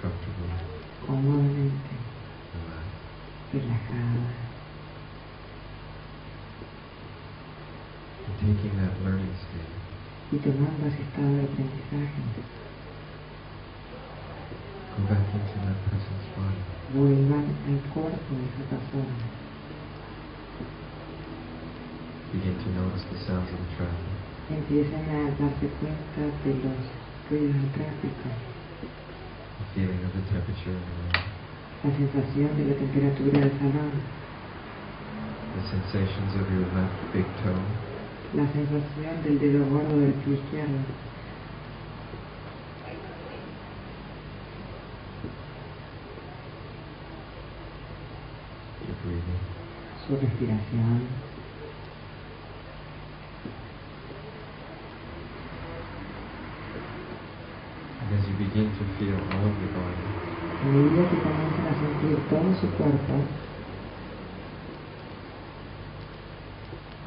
[SPEAKER 8] comfortably,
[SPEAKER 9] cómodamente,
[SPEAKER 8] relaxed,
[SPEAKER 9] relajada,
[SPEAKER 8] and taking that learning state,
[SPEAKER 9] y tomando ese estado de aprendizaje,
[SPEAKER 8] go back into that person's body,
[SPEAKER 9] vuelvan al cuerpo de esa persona,
[SPEAKER 8] begin to notice the sounds of the traffic,
[SPEAKER 9] empiecen a darse cuenta de los ruidos del tráfico,
[SPEAKER 8] the feeling of the temperature in the room,
[SPEAKER 9] la sensación de la temperatura del salón,
[SPEAKER 8] the sensations of your left big toe,
[SPEAKER 9] la sensación del dedo gordo del pie izquierdo,
[SPEAKER 8] your breathing,
[SPEAKER 9] su respiración.
[SPEAKER 8] and as you begin to feel all of your body,
[SPEAKER 9] A medida que comiencen a sentir todo su cuerpo,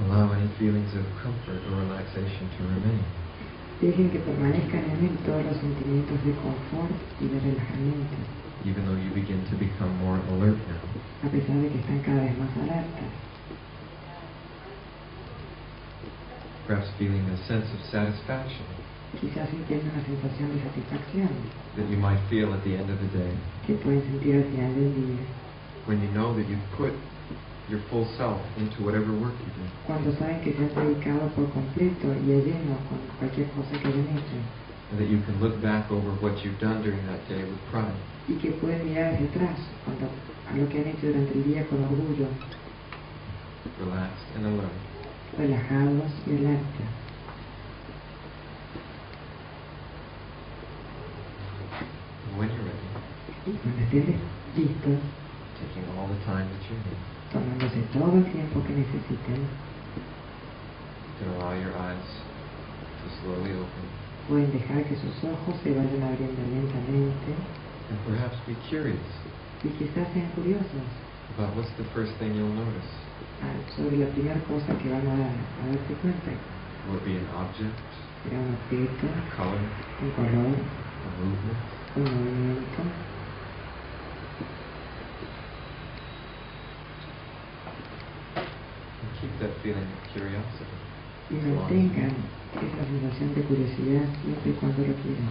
[SPEAKER 8] allow any feelings of comfort or relaxation to remain,
[SPEAKER 9] dejen que permanezcan en él todos los sentimientos de confort y de relajamiento,
[SPEAKER 8] even though you begin to become more alert now.
[SPEAKER 9] a pesar de que están cada vez más alertas,
[SPEAKER 8] Perhaps feeling a sense of satisfaction
[SPEAKER 9] quizás sintiendo una sensación de satisfacción
[SPEAKER 8] that you might feel at the end of the day
[SPEAKER 9] que pueden sentir al final del día,
[SPEAKER 8] when you know that you've put your full self into whatever work you do.
[SPEAKER 9] Cuando saben que se han dedicado por completo y a lleno con cualquier cosa que hayan hecho.
[SPEAKER 8] And that you can look back over what you've done during that day with pride.
[SPEAKER 9] Y que pueden mirar hacia atrás a lo que han hecho durante el día con orgullo.
[SPEAKER 8] Relaxed and alert.
[SPEAKER 9] Relajados y alerta.
[SPEAKER 8] When you're ready,
[SPEAKER 9] Y cuando estén listos,
[SPEAKER 8] taking all the time that you need,
[SPEAKER 9] tomándose todo el tiempo que necesiten,
[SPEAKER 8] you can allow your eyes to slowly open
[SPEAKER 9] pueden dejar que sus ojos se vayan abriendo lentamente
[SPEAKER 8] and perhaps be curious
[SPEAKER 9] y quizás sean curiosos
[SPEAKER 8] about what's the first thing you'll notice.
[SPEAKER 9] Sobre la primera cosa que van a darse cuenta.
[SPEAKER 8] Will it be an object,
[SPEAKER 9] Será un objeto,
[SPEAKER 8] a color,
[SPEAKER 9] un color,
[SPEAKER 8] a movement?
[SPEAKER 9] un movimiento.
[SPEAKER 8] And keep that feeling of curiosity.
[SPEAKER 9] Y mantengan esa sensación de curiosidad siempre y cuando lo quieran.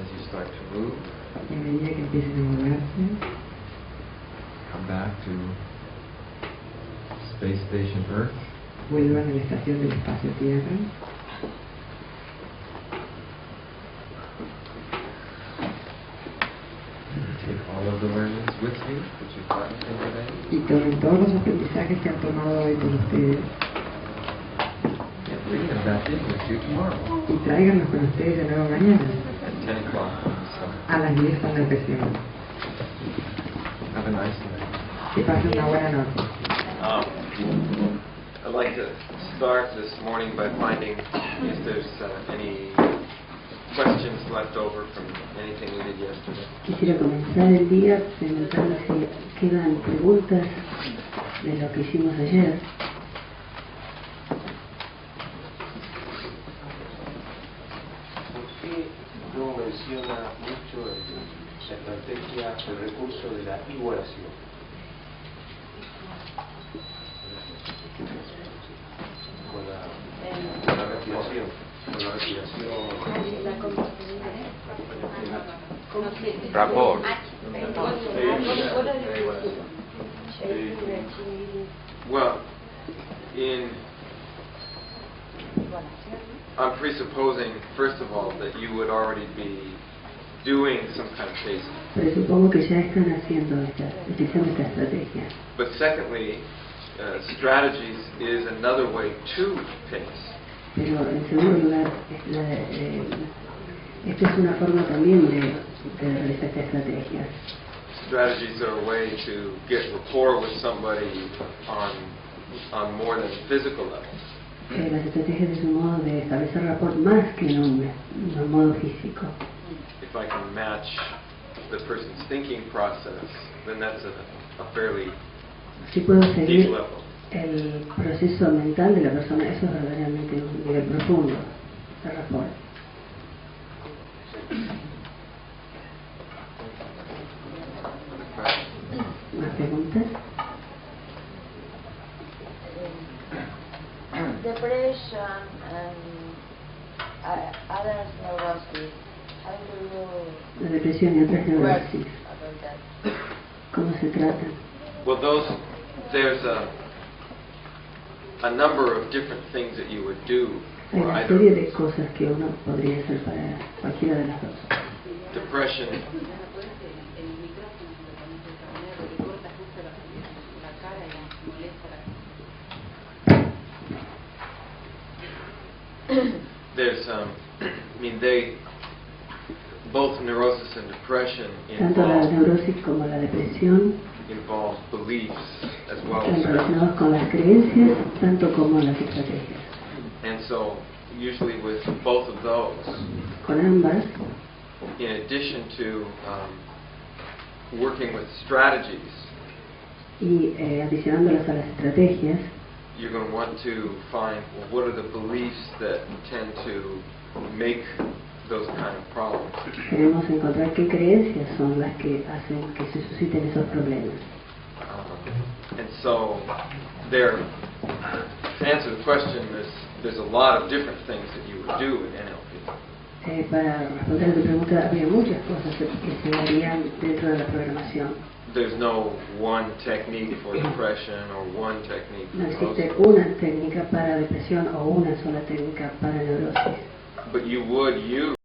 [SPEAKER 8] As you start to move,
[SPEAKER 9] Y a medida que empiecen a moverse,
[SPEAKER 8] come back to Space Station Earth.
[SPEAKER 9] vuelvan a la estación del espacio Tierra.
[SPEAKER 8] Take all of the learnings with you that you've gotten from today.
[SPEAKER 9] Y tomen todos los aprendizajes que han tomado hoy con ustedes
[SPEAKER 8] And bring them back in with you tomorrow
[SPEAKER 9] y tráiganlos con ustedes de nuevo mañana
[SPEAKER 8] at 10 o'clock. So
[SPEAKER 9] a las 10 cuando empecemos.
[SPEAKER 8] have a nice night.
[SPEAKER 9] Que pasen una buena noche.
[SPEAKER 3] I'd like to start this morning by finding if there's any questions left over from anything we did yesterday.
[SPEAKER 10] Quisiera comenzar el día preguntando si quedan preguntas de lo que hicimos ayer.
[SPEAKER 6] ¿Por qué no menciona mucho la estrategia, el recurso de la igualación? Con la respiración. Con la respiración.
[SPEAKER 3] Rapport. Well, I'm presupposing, first of all, that you would already be doing some kind of tasting.
[SPEAKER 10] Presupongo que ya están haciendo utilizando esta estrategia.
[SPEAKER 3] But secondly, strategies is another way to taste.
[SPEAKER 10] Pero en segundo lugar, esta es una forma también de realizar esta estrategia.
[SPEAKER 3] Strategies are a way to get rapport with somebody on more than a physical level.
[SPEAKER 10] Las estrategias es un modo de establecer rapport más que en un modo físico.
[SPEAKER 3] If I can match the person's thinking process, then that's a fairly
[SPEAKER 10] Si puedo
[SPEAKER 3] deep
[SPEAKER 10] seguir
[SPEAKER 3] level.
[SPEAKER 10] el proceso mental de la persona, eso es verdaderamente un nivel profundo de rapport. ¿Más preguntas?
[SPEAKER 5] Depression and other neurosis. How do
[SPEAKER 10] La depresión y otras
[SPEAKER 5] you work
[SPEAKER 10] neurosis,
[SPEAKER 5] about that?
[SPEAKER 10] ¿cómo se tratan?
[SPEAKER 3] Well, there's a number of different things that you would do
[SPEAKER 10] Hay
[SPEAKER 3] for
[SPEAKER 10] una
[SPEAKER 3] either
[SPEAKER 10] serie de cosas que uno podría hacer para cualquiera de las dos.
[SPEAKER 3] depression. There's, both neurosis and depression
[SPEAKER 10] Tanto la
[SPEAKER 3] involve
[SPEAKER 10] neurosis como la depresión
[SPEAKER 3] beliefs as well
[SPEAKER 10] están
[SPEAKER 3] as
[SPEAKER 10] relacionados con las creencias, tanto como las estrategias.
[SPEAKER 3] and so usually with both of those,
[SPEAKER 10] Con ambas,
[SPEAKER 3] in addition to working with strategies,
[SPEAKER 10] y adicionándolas a las estrategias,
[SPEAKER 3] you're going to want to find, well, what are the beliefs that tend to make those kind of problems.
[SPEAKER 10] queremos encontrar qué creencias son las que hacen que se susciten esos problemas.
[SPEAKER 3] And so there, to answer the question, there's a lot of different things that you would do in NLP.
[SPEAKER 10] Para responder a tu pregunta, había muchas cosas que se darían dentro de la programación.
[SPEAKER 3] There's no one technique for depression or one technique
[SPEAKER 10] No
[SPEAKER 3] for
[SPEAKER 10] existe
[SPEAKER 3] neurosis.
[SPEAKER 10] una técnica para depresión o una sola técnica para neurosis.
[SPEAKER 3] But you would use